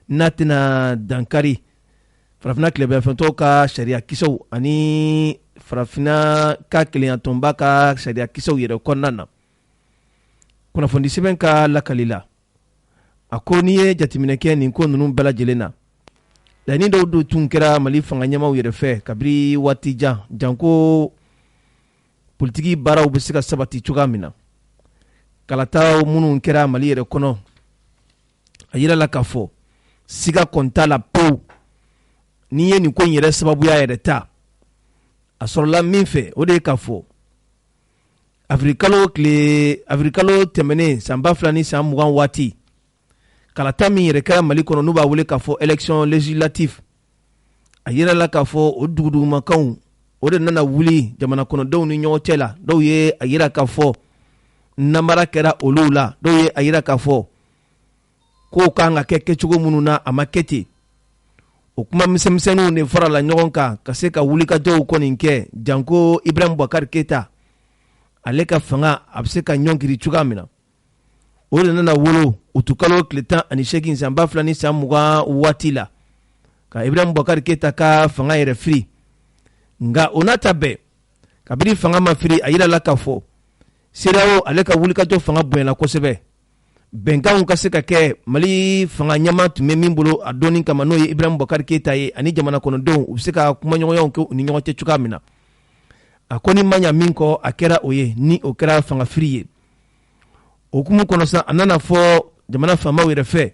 n'a tɛna dankari farafinna tilebinyanfɛtɔw ka sariya kisɛw ani farafinna ka keleyatɔnba ka sariya kisɛw yɛrɛ kɔnɔna na kunnafoni sɛbɛn ka lakali la a ko n'i ye jateminɛ kɛ nin ko ninnu bɛɛ lajɛlen na laɲini dɔw do tun kɛra Mali fanga ɲɛmaaw yɛrɛ fɛ kabiri waati janko politiki baaraw bɛ se ka sabati cogoya min na kalataw minnu kɛra Mali yɛrɛ kɔnɔ a yira la k'a fɔ siga kɔni t'a la pewu n'i ye nin ko in yɛrɛ sababuya yɛrɛ ta a sɔrɔla min fɛ o de ye k'a fɔ avril kalo tɛmɛnen san 2020 waati kalata min yɛrɛ kɛra Mali kɔnɔ n'u b'a wele k'a fɔ élection législative a yira la k'a fɔ o dugudugumakanw o de nana wuli jamana kɔnɔdenw ni ɲɔgɔn cɛ la dɔw ye a yira k'a fɔ namara kɛra olu la dɔw ye a yira k'a fɔ k'o kan ka kɛ kɛcogo minnu na a ma kɛ ten o kuma misɛnmisɛnninw de fara la ɲɔgɔn kan ka se ka wulikajɔw kɔni kɛ janko Ibrahim Boubacar Keita ale ka fanga a bɛ se ka ɲɔngiri cogoya min na o de nana wolo utukalo tile 18 san 2020 waati la ka Ibrahim Boubacar Keita ka fanga yɛrɛ firi nka o n'a ta bɛɛ kabiri fanga ma firi a yira la k'a fɔ CEDEAO ale ka wulikajɔ fanga bonyana kosɛbɛ bɛnkanw ka se ka kɛ Mali fanga ɲɛma tun bɛ min bolo a dɔɔnin kama n'o ye Ibrahim Boubacar Keita ye ani jamana kɔnɔdenw u bɛ se ka kumaɲɔgɔnyaw kɛ u ni ɲɔgɔn cɛ cogoya min na a ko ni ma ɲa min kɔ a kɛra o ye ni o kɛra fanga firi ye o hukumu kɔnɔ sa a nana fɔ jamana faamaw yɛrɛ fɛ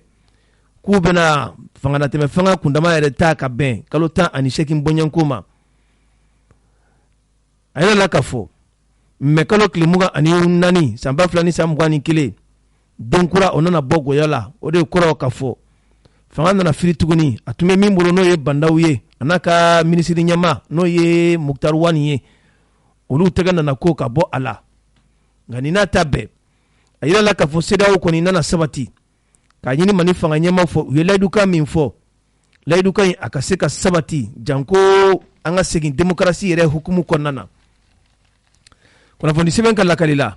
k'u bɛna fanga natɛmɛ fanga kundama yɛrɛ ta ka bɛn kalo 18 bɔɲɛnko ma a yɛrɛ la k'a fɔ mɛ kalo tile 24 san 2021 don kura o nana bɔ goya la o de kɔrɔ k'a fɔ fanga nana firi tuguni a tun bɛ min bolo n'o ye bandaw ye a n'a ka minisiri ɲɛma n'o ye Muktar Wani ye olu tɛgɛ nana ko ka bɔ a la nka nin n'a ta bɛɛ a yira la k'a fɔ CEDEAO kɔni nana sabati k'a ɲini Mali fanga ɲɛma fɔ u ye layidukan min fɔ layidukan in a ka se ka sabati janko an ka segin démocratie yɛrɛ hukumu kɔnɔna na kunnafoni sɛbɛn ka lakali la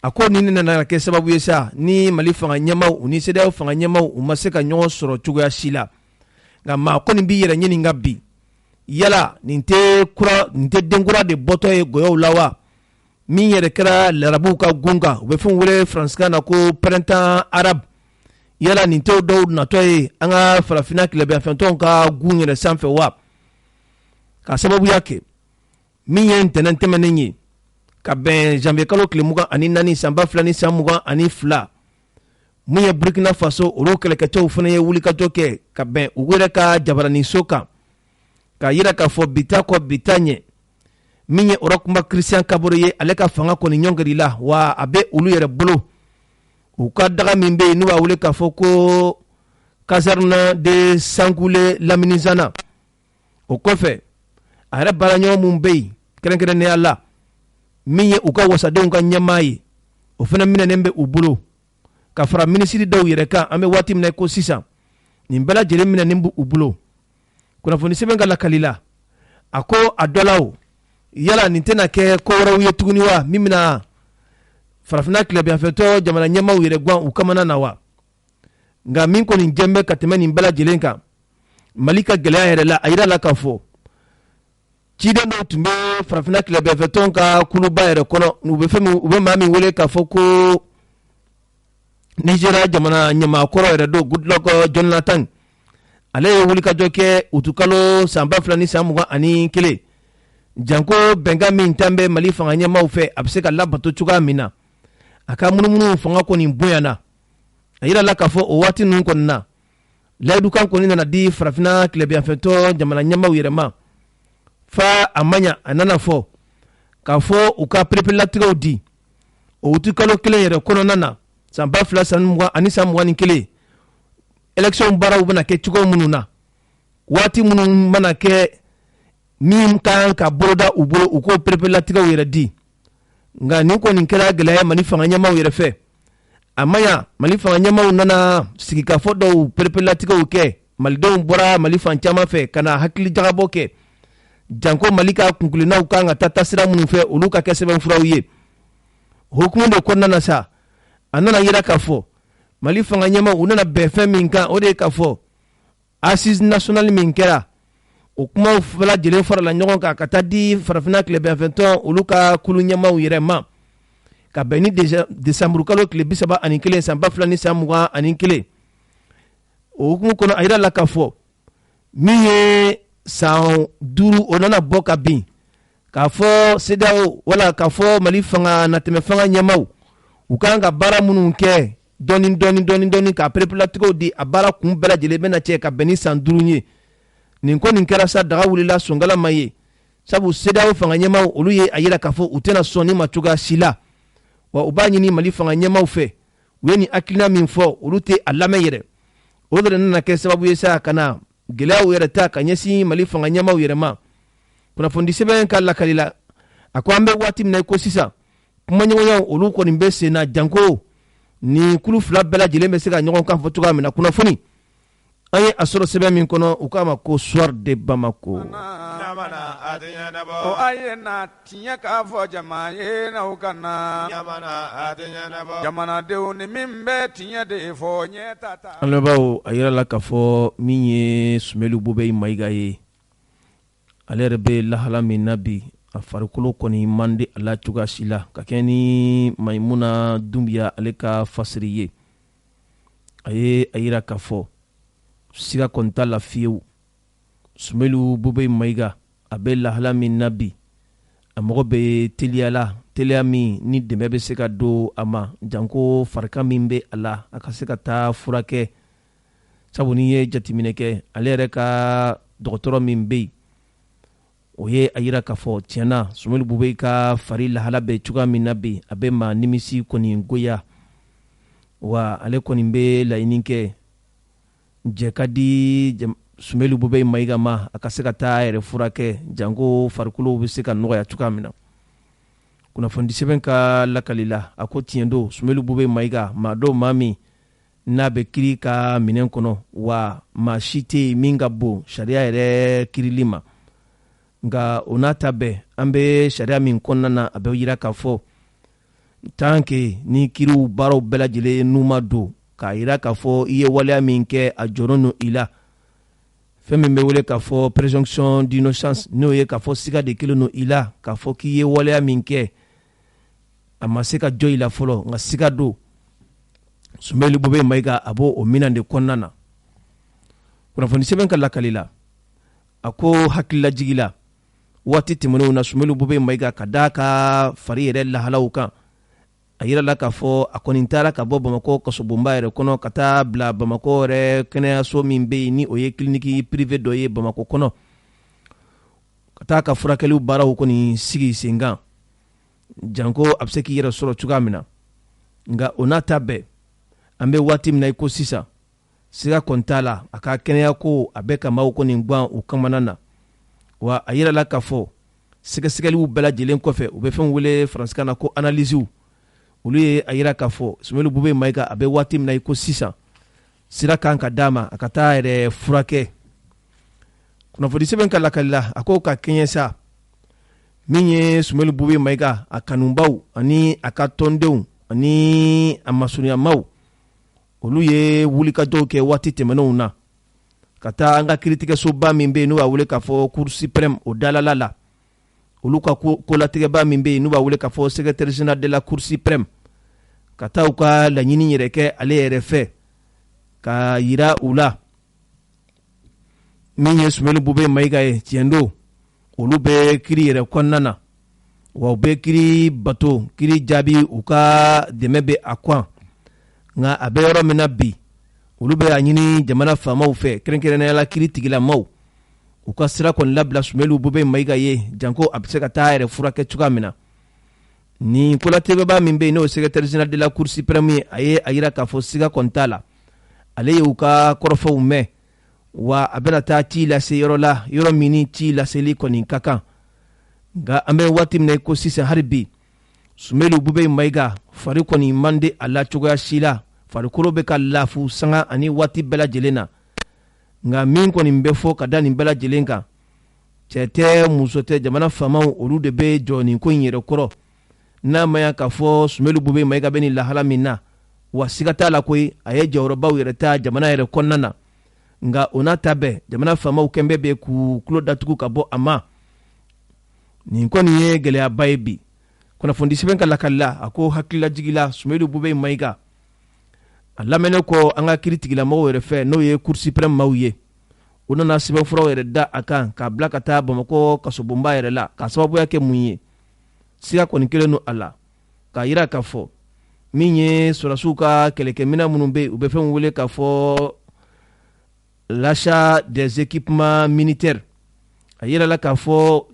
a ko ni nana kɛ sababu ye sa ni Mali fanga ɲɛmaw u ni CEDEAO fanga ɲɛmaw u ma se ka ɲɔgɔn sɔrɔ cogoya si la nka maa kɔni b'i yɛrɛ ɲininka bi yala nin tɛ denkura de bɔtɔ ye goyaw la wa min yɛrɛ kɛra larabuw ka gun kan u bɛ fɛn wele faransikan na ko printemps arabe yala nin tɛ dɔw natɔ ye an ka farafinna tilebinyanfɛntɔnw ka gun yɛrɛ sanfɛ wa ka sababuya kɛ min ye ntɛnɛn tɛmɛnen ye ka bɛn janvier kalo tile 24 san 2022 mun ye Burkina Faso olu kɛlɛkɛcɛw fana ye wulikajɔ kɛ ka bɛn u yɛrɛ ka jabaraniso kan ka yira k'a fɔ bita kɔ bita ɲɛ min ye Orokunba Christian Kabore ye ale ka fanga kɔni ɲɔngiri la wa a bɛ olu yɛrɛ bolo u ka daga min bɛ yen n'u b'a wele k'a fɔ ko caserne de Sankule Lamini Zana o kɔfɛ a yɛrɛ baaraɲɔgɔn mun bɛ yen kɛrɛnkɛrɛnnenya la min ye u ka wasadenw ka ɲɛmaa ye o fana minɛnen bɛ u bolo ka fara minisiri dɔw yɛrɛ kan an bɛ waati min na ko sisan nin bɛɛ lajɛlen minɛnen b'u bolo kunnafoni sɛbɛn ka lakali la a ko a dɔ la o yala nin tɛna kɛ ko wɛrɛw ye tuguni wa min bɛna farafinna tilebiyanfɛtɔ jamana ɲɛmaaw yɛrɛ guwan u kamana na wa nka min kɔni jɛn bɛ ka tɛmɛ nin bɛɛ lajɛlen kan Mali ka gɛlɛya yɛrɛ la a yira la k'a fɔ ciden dɔw tun bɛ farafinna tilebiyanfɛtɔnw ka kuluba yɛrɛ kɔnɔ u bɛ maa min wele k'a fɔ ko Nigeria jamana ɲɛmaakɔrɔ yɛrɛ don Goodluck Jonathan ale ye wulikajɔ kɛ utukalo san 2021 janko bɛnkan min tan bɛ Mali fanga ɲɛmaaw fɛ a bɛ se ka labato cogoya min na a ka munumunu fanga kɔni bonyana a yira la k'a fɔ o waati ninnu kɔni na layidukan kɔni nana di farafinna tilebiyanfɛtɔ jamana ɲɛmaaw yɛrɛ ma fa a ma ɲa a nana fɔ k'a fɔ u ka pereperelatigɛw di o utukalo kelen yɛrɛ kɔnɔna na san 2021 élection baaraw bɛna kɛ cogo minnu na waati minnu mana kɛ min kan ka boloda u bolo u ko pereperelatigɛw yɛrɛ di nka nin kɔni kɛra gɛlɛya Mali fanga ɲɛmaaw yɛrɛ fɛ a ma ɲa Mali fanga ɲɛmaaw nana sigikafɔ dɔw pereperelatigɛw kɛ malidenw bɔra Mali fan caman fɛ ka na hakili jagabɔ kɛ janko Mali ka kunkilennaw kan ka taa tasira minnu fɛ olu ka kɛ sɛbɛnfuraw ye hukumu de kɔnɔna na sa a nana yira k'a fɔ Mali fanga ɲɛmaaw u nana bɛn fɛn min kan o de ye k'a fɔ assise nationale min kɛra o kumaw bɛɛ lajɛlen farala ɲɔgɔn kan ka taa di farafinna tilebiyanfɛtɔn olu ka kulu ɲɛmaaw yɛrɛ ma ka bɛn ni desanburu kalo tile 31 san 2021 o hukumu kɔnɔ a yira la k'a fɔ min ye san 5 o nana bɔ ka bin k'a fɔ CEDEAO wala k'a fɔ Mali fanga natɛmɛ fanga ɲɛmaaw u kan ka baara minnu kɛ dɔɔni ka pereperelatigɛw di a baara kun bɛɛ lajɛlen bɛna cɛ ka bɛn ni san 5 ye nin ko nin kɛra sa daga wulila sɔngala ma ye sabu CEDEAO fanga ɲɛmaaw olu ye a yira k'a fɔ u tɛna sɔn ni ma cogoya si la wa u b'a ɲini Mali fanga ɲɛmaaw fɛ u ye nin hakilina min fɔ olu tɛ a lamɛn yɛrɛ o de nana kɛ sababu ye sa ka na gɛlɛyaw yɛrɛ ta ka ɲɛsin Mali fanga ɲɛmaaw yɛrɛ ma kunnafoni sɛbɛn ka lakali la a ko an bɛ waati min na ko sisan kumaɲɔgɔnyaw olu kɔni bɛ sen na janko ni kulu fila bɛɛ lajɛlen bɛ se ka ɲɔgɔn kan fɔ cogoya min na kunnafoni an ye a sɔrɔ sɛbɛn min kɔnɔ u k'a ma ko Soir de Bamako o aye na tiɲɛ k'a fɔ jama ye n'aw ka na jamanadenw ni min bɛ tiɲɛ de fɔ ɲɛ ta an lamɛnbaaw a yira la k'a fɔ min ye Sumeli Bubey Mayiga ye ale yɛrɛ bɛ lahala min na bi a farikolo kɔni man di a la cogoya si la ka kɛ ni Mayimuna Dumbiya ale ka fasiri ye a ye a yira k'a fɔ siga kɔni t'a la fiyewu Sumeli Bubey Mayiga a bɛ lahala min na bi a mago bɛ teliya min ni dɛmɛ bɛ se ka don a ma janko farikan min bɛ a la a ka se ka taa furakɛ sabu n'i ye jateminɛ kɛ ale yɛrɛ ka dɔgɔtɔrɔ min bɛ yen o ye a yira k'a fɔ tiɲɛna Sumeli Bubey ka fari lahala bɛ cogoya min na bi a bɛ maa nimisi kɔni goya wa ale kɔni bɛ laɲini kɛ jɛ ka di Sumeli Bubey Mayiga ma a ka se ka taa yɛrɛ furakɛ janko farikolo bɛ se ka nɔgɔya cogoya min na kunnafoni sɛbɛn ka lakali la a ko tiɲɛ don Sumeli Bubey Mayiga maa dɔw maa min n'a bɛ kiri ka minɛn kɔnɔ wa maa si tɛ yen min ka bon sariya yɛrɛ kirili ma nka o n'a ta bɛɛ an bɛ sariya min kɔnɔna na a bɛ yira k'a fɔ tant que ni kiriw baaraw bɛɛ lajɛlen n'u ma don k'a yira k'a fɔ i ye waleya min kɛ a jɔrɔ don i la fɛn min bɛ wele k'a fɔ présomption d'innocence n'o ye k'a fɔ siga de kelen don i la k'a fɔ k'i ye waleya min kɛ a ma se ka jɔ i la fɔlɔ nka siga don Sumeli Bubey Mayiga a b'o o minɛn de kɔnɔna na kunnafoni sɛbɛn ka lakali la a ko hakililajigi la waati tɛmɛnenw na Sumeli Bubey Mayiga ka d'a ka fari yɛrɛ lahalaw kan a yira la k'a fɔ a kɔni taara ka bɔ Bamakɔ kasobonba yɛrɛ kɔnɔ ka taa bila Bamakɔ yɛrɛ kɛnɛyaso min bɛ yen ni o ye kiliniki privé dɔ ye Bamakɔ kɔnɔ ka taa ka furakɛliw baaraw kɔni sigi sen kan janko a bɛ se k'i yɛrɛ sɔrɔ cogoya min na nka o n'a ta bɛɛ an bɛ waati min na i ko sisan siga kɔni t'a la a ka kɛnɛya ko a bɛ ka maaw kɔni guwan u kamana na wa a yirala k'a fɔ sɛgɛsɛgɛliw bɛɛ lajɛlen kɔfɛ u bɛ fɛn wele faransikan na ko analysiw olu ye a yira k'a fɔ Sumaworo Bube Mayiga a bɛ waati min na i ko sisan sira kan ka d'a ma a ka taa yɛrɛ furakɛ kunnafoni sɛbɛn ka lakali la a ko ka kɛɲɛ sa min ye Sumaworo Bube Mayiga a kanubaw ani a ka tɔndenw ani a masurunyamaw olu ye wulikajɔw kɛ waati tɛmɛnenw na ka taa an ka kiiritigɛsoba min bɛ yen n'u b'a wele k'a fɔ Cour suprême o dalala la olu ka kolatigɛba min bɛ yen n'u b'a wele k'a fɔ secrétaire général de la Cour suprême ka taa u ka laɲini yɛrɛ kɛ ale yɛrɛ fɛ ka yira u la min ye Sumaworo Bube Mayiga ye tiɲɛ don olu bɛ kiiri yɛrɛ kɔnɔna na wa u bɛ kiiri bato kiiri jaabi u ka dɛmɛ bɛ a kɔn nka a bɛ yɔrɔ min na bi olu bɛ a ɲini jamana faamaw fɛ kɛrɛnkɛrɛnnenya la kiiri tigilamaw u ka sira kɔni labila Sumaworo Bube Mayiga ye janko a bɛ se ka taa yɛrɛ furakɛ cogoya min na nin kolatigɛba min bɛ yen n'o secrétaire général de la Cour suprême ye a ye a yira k'a fɔ siga kɔni t'a la ale ye u ka kɔrɔfɔw mɛn wa a bɛna taa ci lase yɔrɔ la yɔrɔ min ni ci laseli kɔni ka kan nka an bɛ waati min na i ko sisan hali bi Sumaworo Bube Mayiga fari kɔni man di a la cogoya si la farikolo bɛ ka lafu sanga ani waati bɛɛ lajɛlen na nka min kɔni bɛ fɔ ka da nin bɛɛ lajɛlen kan cɛ tɛ muso tɛ jamana faamaw olu de bɛ jɔ nin ko in yɛrɛ kɔrɔ n'a ma ya k'a fɔ Sumaworo Bube Mayiga bɛ nin lahala min na wa siga t'a la koyi a ye jɔyɔrɔbaw yɛrɛ ta jamana yɛrɛ kɔnɔna na nka o n'a ta bɛɛ jamana faamaw kɛnbɛ bɛ k'u tulo datugu ka bɔ a ma nin kɔni ye gɛlɛyaba ye bi kunnafoni sɛbɛn ka lakali la a ko hakililajigila Sumaworo Bube Mayiga a lamɛnnen kɔ an ka kiiri tigilamɔgɔw yɛrɛ fɛ n'o ye Cour suprême maaw ye u nana sɛbɛnfuraw yɛrɛ da a kan k'a bila ka taa Bamakɔ kasobonba yɛrɛ la k'a sababuya kɛ mun ye siga kɔni kelen don a la k'a yira k'a fɔ min ye sɔrɔdasiw ka kɛlɛkɛminɛ minnu bɛ yen u bɛ fɛn wele k'a fɔ l'achat des équipements militaires a yirala k'a fɔ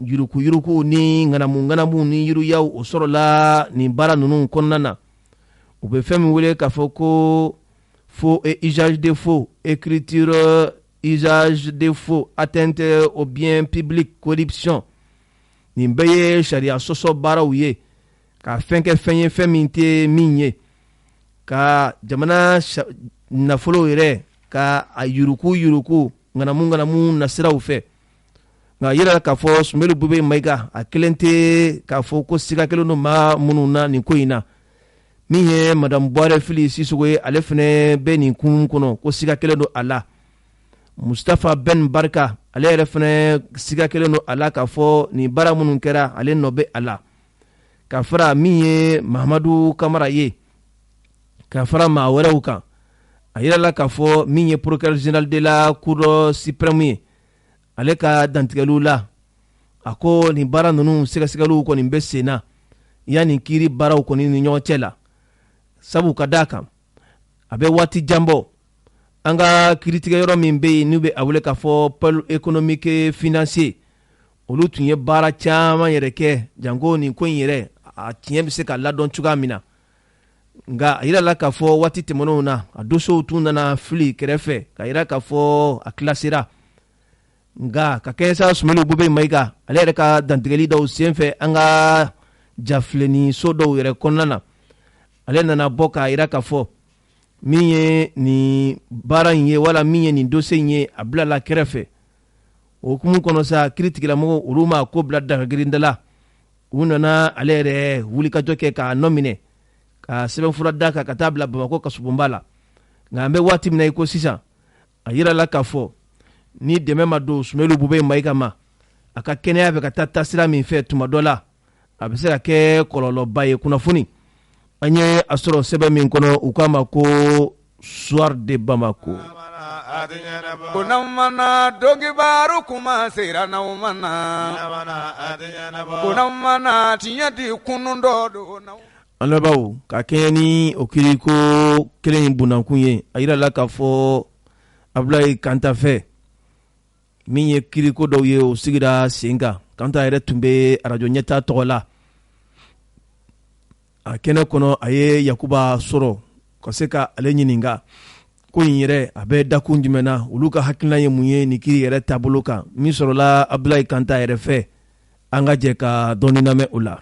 yuruku ni ŋanamu ni yiruyaw o sɔrɔla nin baara ninnu kɔnɔna na u bɛ fɛn min wele k'a fɔ ko faux et usage de faux écriture usage de faux atteinte au bien public corruption nin bɛɛ ye sariya sɔsɔ baaraw ye ka fɛn kɛ fɛn ye fɛn min tɛ min ye ka jamana nafolo yɛrɛ ka a yuruku ŋanamu nasiraw fɛ nka yɛrɛ k'a fɔ Sumaworo Bube Mayiga a kelen tɛ k'a fɔ ko siga kelen don maa minnu na nin ko in na min ye Madame Buware Fili Sisogo ye ale fana bɛ nin kun kɔnɔ ko siga kelen don a la Mustafa Ben Barka ale yɛrɛ fana siga kelen don a la k'a fɔ nin baara minnu kɛra ale nɔ bɛ a la ka fara min ye Mahamadu Kamara ye ka fara maa wɛrɛw kan a yirala k'a fɔ min ye procureur général de la Cour suprême ye ale ka dantigɛliw la a ko nin baara ninnu sɛgɛsɛgɛliw kɔni bɛ sen na yanni kiiri baaraw kɔni ni ɲɔgɔn cɛ la sabu ka d'a kan a bɛ waati jan bɔ an ka kiiritigɛ yɔrɔ min bɛ yen n'u bɛ a wele k'a fɔ pôle économique financier olu tun ye baara caman yɛrɛ kɛ janko nin ko in yɛrɛ a tiɲɛ bɛ se ka ladɔn cogoya min na nka a yirala k'a fɔ waati tɛmɛnenw na a dosow tun nana fili kɛrɛfɛ ka yira k'a fɔ a kilasera nka ka kɛ sa Sumaworo Bube Mayiga ale yɛrɛ ka dantigɛli dɔw senfɛ an ka jafilenni so dɔw yɛrɛ kɔnɔna na ale nana bɔ k'a yira k'a fɔ min ye nin baara in ye wala min ye nin dossier in ye a bilala kɛrɛfɛ o hukumu kɔnɔ sa kiiri tigilamɔgɔw olu ma ko bila dagagirinda la u nana ale yɛrɛ wulikajɔ kɛ k'a nɔ minɛ ka sɛbɛnfura da kan ka taa bila Bamakɔ kasobonba la nka an bɛ waati min na i ko sisan a yirala k'a fɔ ni dɛmɛ ma don Sumaworo Bube Mayiga ma a ka kɛnɛya bɛ ka taa taasira min fɛ tuma dɔ la a bɛ se ka kɛ kɔlɔlɔba ye kunnafoni an ye a sɔrɔ sɛbɛn min kɔnɔ u k'a ma ko Soir de Bamako kunamana dɔnkibaaru kuma sera n'aw mana kunamana tiɲɛ di kunun dɔ don an labaw ka kɛɲɛ ni o kiiriko kelen in bunakun ye a yirala k'a fɔ Abulayi Kanta fɛ min ye kiiriko dɔw ye o sigira sen kan Kanta yɛrɛ tun bɛ arajo ɲɛta tɔgɔ la a kɛnɛ kɔnɔ a ye Yakuba sɔrɔ ka se ka ale ɲininka ko in yɛrɛ a bɛ dakun jumɛn na olu ka hakilina ye mun ye nin kiri yɛrɛ taabolo kan min sɔrɔla Abdulayi Kanta yɛrɛ fɛ an ka jɛ ka dɔɔni lamɛn o la.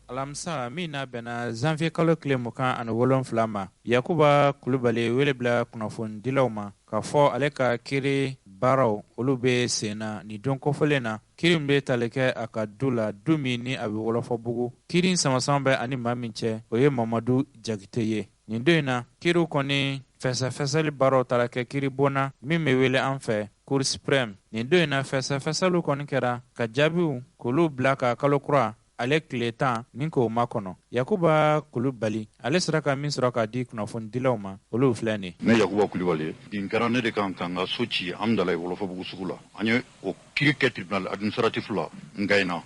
Alamisa min na bɛnna janvier kalo tile 27 ma Yakuba Kulubali wele bila kunnafonidilaw ma k'a fɔ ale ka kiri baaraw olu bɛ sen na nin don kɔfɛlen na kiri min bɛ tali kɛ a ka du la du min ni a bɛ Wɔlɔfɔbugu. Kiri samasan bɛ ani maa min cɛ o ye Mamadu Jakite ye. Nin don in na kiriw kɔni fɛsɛfɛsɛli baaraw taara kɛ kiri bona min bɛ wele an fɛ Cour suprême. Nin don in na fɛsɛfɛsɛliw kɔni kɛra ka jaabiw k'olu bila ka kalo kura ale tile 10 nin k'o makɔnɔ. Yakuba Kulubali ale sera ka min sɔrɔ k'a di kunnafonidilaw ma olu filɛ nin. Ne Yakuba Kulubali nin kɛra ne de kan ka n ka so ci Amdalayi Wɔlɔfɔbugu sugu la. An ye o kiri kɛ tribunal administratif la Ngayina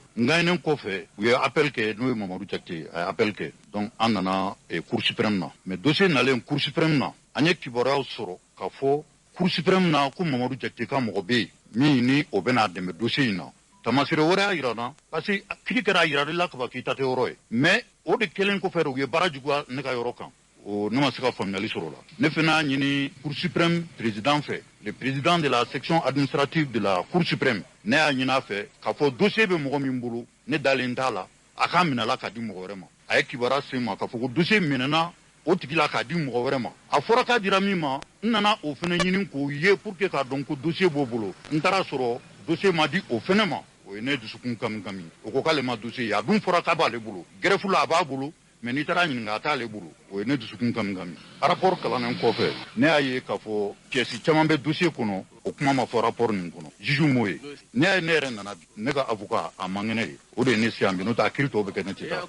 kɔfɛ u ye appel kɛ n'o ye Mamadu Jakite a ye appel kɛ donc an nana Cour suprême na mais dossier nalen Cour suprême na an ye kibaruyaw sɔrɔ k'a fɔ Cour suprême na ko Mamadu Jakite ka mɔgɔ bɛ yen min ni o bɛna dɛmɛ dossier in na. Tamasire wɛrɛ y'a yira na parce que kiri kɛra a yirali la kaba k'i ta tɛ yɔrɔ ye mais o de kelen kɔfɛ u ye baara juguya ne ka yɔrɔ kan o ne ma se ka faamuyali sɔrɔ o la. Ne fana y'a ɲini Cour suprême président fɛ le président de la section administrative de la Cour suprême ne y'a ɲini a fɛ k'a fɔ dossier bɛ mɔgɔ min bolo ne dalen t'a la a k'a minɛ la k'a di mɔgɔ wɛrɛ ma. A ye kibaruya se n ma k'a fɔ ko dossier minɛna o tigi la k'a di mɔgɔ wɛrɛ ma. A fɔra k'a dira min ma n nana o fana ɲini k'o ye pour que k'a dɔn ko dossier b'o bolo. N taara sɔrɔ dossier ma di o fana ma. O ye ne dusukun kami o ko k'ale ma dossier ye a dun fɔra k'a b'ale bolo greffe la a b'a bolo mais n'i taara ɲininka a t'ale bolo o ye ne dusukun kami rapport kalannen kɔfɛ ne y'a ye k'a fɔ pièce caman bɛ dossier kɔnɔ o kuma ma fɔ rapport nin kɔnɔ juge m'o ye ne y'a ye ne yɛrɛ nana ne ka avocat a man kɛnɛ ye o de ye ne se yan bi n'o tɛ a kiiri tɔw bɛ kɛ ne tɛ taa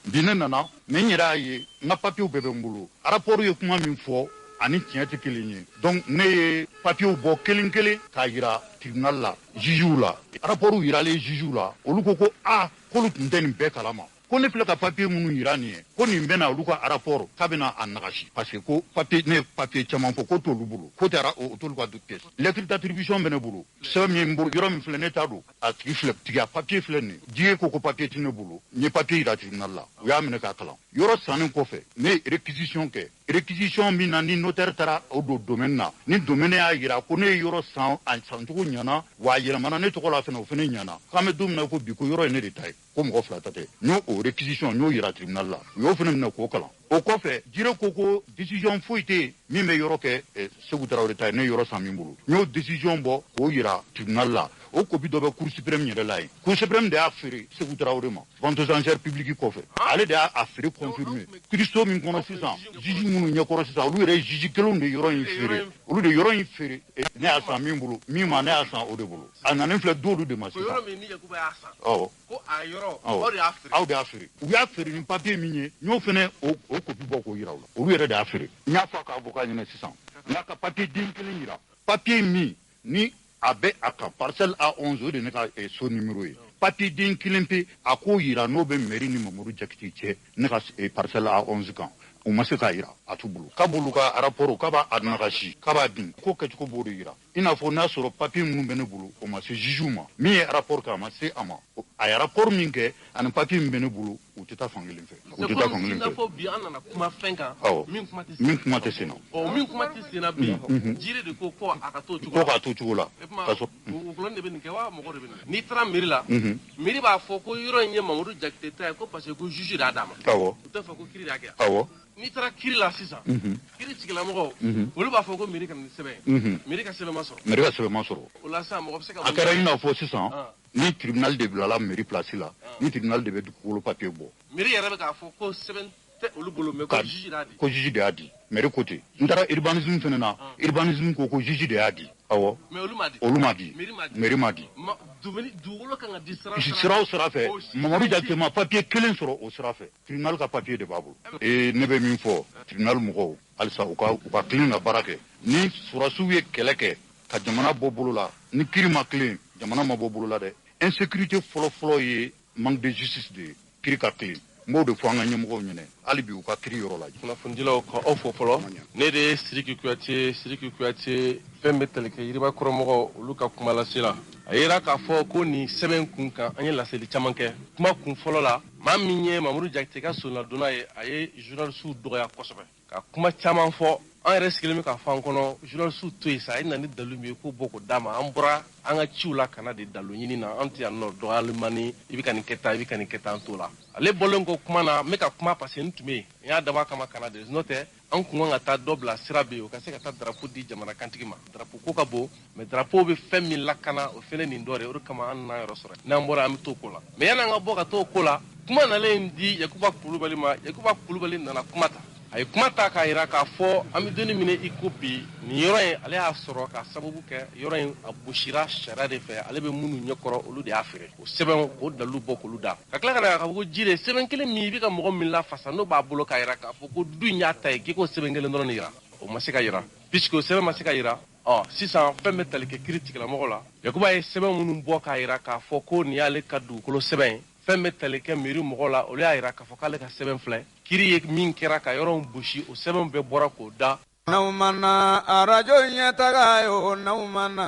bi ne nana mais n yɛrɛ y'a ye n ka papiers bɛɛ bɛ n bolo rapport ye kuma min fɔ ani tiɲɛ tɛ kelen ye donc ne ye papiers bɔ kelen kelen k'a yira tribunal la jugew la rapports yiralen jugew la olu ko k'olu tun tɛ nin bɛɛ kalama ko ne filɛ ka papier minnu yira nin ye ko nin bɛna olu ka rapport k'a bɛna a nagasi parce que ko papier ne papier caman fɔ ko t'olu bolo ko tɛ o t'olu ka pièce lettre d'attribution bɛ ne bolo sɛbɛn min bolo yɔrɔ min filɛ ne t'a dɔn a tigi filɛ tigi a papier filɛ nin ye jige ko papier tɛ ne bolo n ye papier yira tribunal la u y'a minɛ k'a kalan yɔrɔ sannen kɔfɛ ne ye réquisition kɛ réquisition min na ni notaire taara o don domaine na ni domaine y'a yira ko ne ye yɔrɔ san a sancogo ɲana wa a yɛlɛmana ne tɔgɔ la fɛnɛ o fɛnɛ ɲana k'an bɛ don min na ko bi ko yɔrɔ ye ne de ta ye ko mɔgɔ fila ta tɛ n y'o o réquisition n y'o yira tribunal la u y'o fɛnɛ minɛ k'o kalan o kɔfɛ jire ko décision foyi tɛ yen min bɛ yɔrɔ kɛ Segu Tarawele ta ye ne yɔrɔ san min bolo n y'o décision bɔ k'o yira tribunal la o copie dɔ bɛ Cour suprême yɛrɛ la yen Cour suprême de y'a feere Segu Tarawele ma vente aux enchères publiques kɔfɛ ale de y'a feere confirmé kiiriso min kɔnɔ sisan juge minnu ɲɛkɔrɔ sisan olu yɛrɛ juge kelenw de yɔrɔ in feere olu de yɔrɔ in feere ne y'a san min bolo min ma ne y'a san o de bolo a nanen filɛ d'olu de ma sisan awɔ aw de y'a feere u y'a feere ni papier min ye n y'o fɛnɛ o copie bɔ k'o yira u la olu yɛrɛ de y'a feere n y'a fɔ a ka avocat ɲɛna sisan n y'a ka papier den kelen yira papier min ni a bɛ a kan parcelle A11 o de ne ka so numéro ye papier den kelen pe a k'o yira n'o bɛ mairie ni Mamadu Jakite cɛ ne ka parcelle A11 kan o ma se k'a yira a t'u bolo k'a b'olu ka rapport k'a b'a nagasi k'a b'a bin ko kɛcogo b'o de yira i n'a fɔ n'a sɔrɔ papier minnu bɛ ne bolo o ma se juge ma min ye rapport kɛ a ma se a ma a ye rapport min kɛ ani papier min bɛ ne bolo u tɛ taa fankelen fɛ u tɛ taa fankelen fɛ bi an nana kuma fɛn kan min kuma tɛ sen na min kuma tɛ sen na bi jiri de ko a ka to cogo la ukulon de bɛ nin kɛ wa mɔgɔ de bɛ nin n'i taara mairie la mairie b'a fɔ ko yɔrɔ in ye Mamadu Jakite ta ye ko parce que ko juge de y'a d'a ma u t'a fɔ ko kiiri de y'a kɛ awɔ n'i taara kiiri la sisan kiiri sigilamɔgɔw olu b'a fɔ ko mairie ka nin sɛbɛn mairie ka sɛbɛn ma sɔrɔ o la sisan mɔgɔ bɛ se ka a kɛra i n'a fɔ sisan ni tribunal de bilala mairie place la ni tribunal de bɛ dugukolo papier bɔ mairie yɛrɛ bɛ k'a fɔ ko sɛbɛn tɛ olu bolo mais ko juge de y'a di ko juge de y'a di mairie ko ten n taara urbanisme fɛnɛ na urbanisme ko juge de y'a di awɔ mais olu ma di mairie ma di dugukolo kan ka di sira o sira fɛ Mamadu Jakite ma papier kelen sɔrɔ o sira fɛ tribunal ka papier de b'a bolo ne bɛ min fɔ tribunal mɔgɔw halisa u ka tilen ka baara kɛ ni surasiw ye kɛlɛ kɛ ka jamana bɔ bolo la ni kiiri ma tilen jamana ma bɔ bolo la dɛ insécurité fɔlɔ ye manque de justice de ye kiiri ka tilen n b'o de fɔ an ka ɲɛmɔgɔw ɲɛna hali bi u ka kiiri yɔrɔ lajɛ kunnafonidilaw ka aw fo fɔlɔ ne de ye Sidiki Kuyate fɛn bɛ tali kɛ Yiribakɔrɔmɔgɔw olu ka kuma lase la a yira k'a fɔ ko nin sɛbɛn kun kan an ye laseli caman kɛ kuma kun fɔlɔ la maa min ye Mamadu Jakite ka sonadonna ye a ye journaliste dɔgɔya kosɛbɛ ka kuma caman fɔ an yɛrɛ sigilen bɛ ka fɔ an kɔnɔ journaliste to yen sa i na ni dalu min ye k'o bɔ k'o d'a ma an bɔra an ka ciw la kana de dalu ɲini na an tɛ yan nɔ dɔgɔyalimani i bɛ ka nin kɛ tan i bɛ ka nin kɛ tan an t'o la ale bɔlen ko kuma na n bɛ ka kuma parce que n tun bɛ yen n y'a dabɔ a kama kana de n'o tɛ an kun kan ka taa dɔ bila sira bɛ yen o ka se ka taa drapeau di jamanakantigi ma drapeau ko ka bon mais drapeau bɛ fɛn min lakana o fɛnɛ nin dɔ de o de kama an nana yɔrɔ sɔrɔ n'an bɔra an bɛ t'o ko la mais yan'an ka bɔ ka t'o ko la kuma nalen di Yakuba Kulubali ma Yakuba Kulubali nana kuma ta a ye kuma ta k'a jira k'a fɔ an bɛ donni minɛ i ko bi nin yɔrɔ in ale y'a sɔrɔ ka sababu kɛ yɔrɔ in a gosira sariya de fɛ ale bɛ minnu ɲɛkɔrɔ olu de y'a feere o sɛbɛn o dalilu bɔ k'olu da ka tila ka na k'a fɔ ko jire sɛbɛn kelen min i bɛ ka mɔgɔ min lafasa n'o b'a bolo k'a jira k'a fɔ ko du in y'a ta ye k'i k'o sɛbɛn kelen dɔrɔn de jira o ma se ka jira puisque o sɛbɛn ma se ka jira sisan fɛn bɛ tali kɛ kiiri tigilamɔgɔ la Yakuba ye sɛbɛn minnu bɔ k'a jira k'a fɔ ko nin y'ale ka dugukolo sɛbɛn ye fɛn bɛ tali kɛ miiri mɔgɔ la olu y'a jira k'a fɔ k'ale ka sɛbɛn filɛ kiri ye min kɛra ka yɔrɔ gosi o sɛbɛn bɛɛ bɔra k'o da n'aw mana arajo ɲɛtaga ye o n'aw mana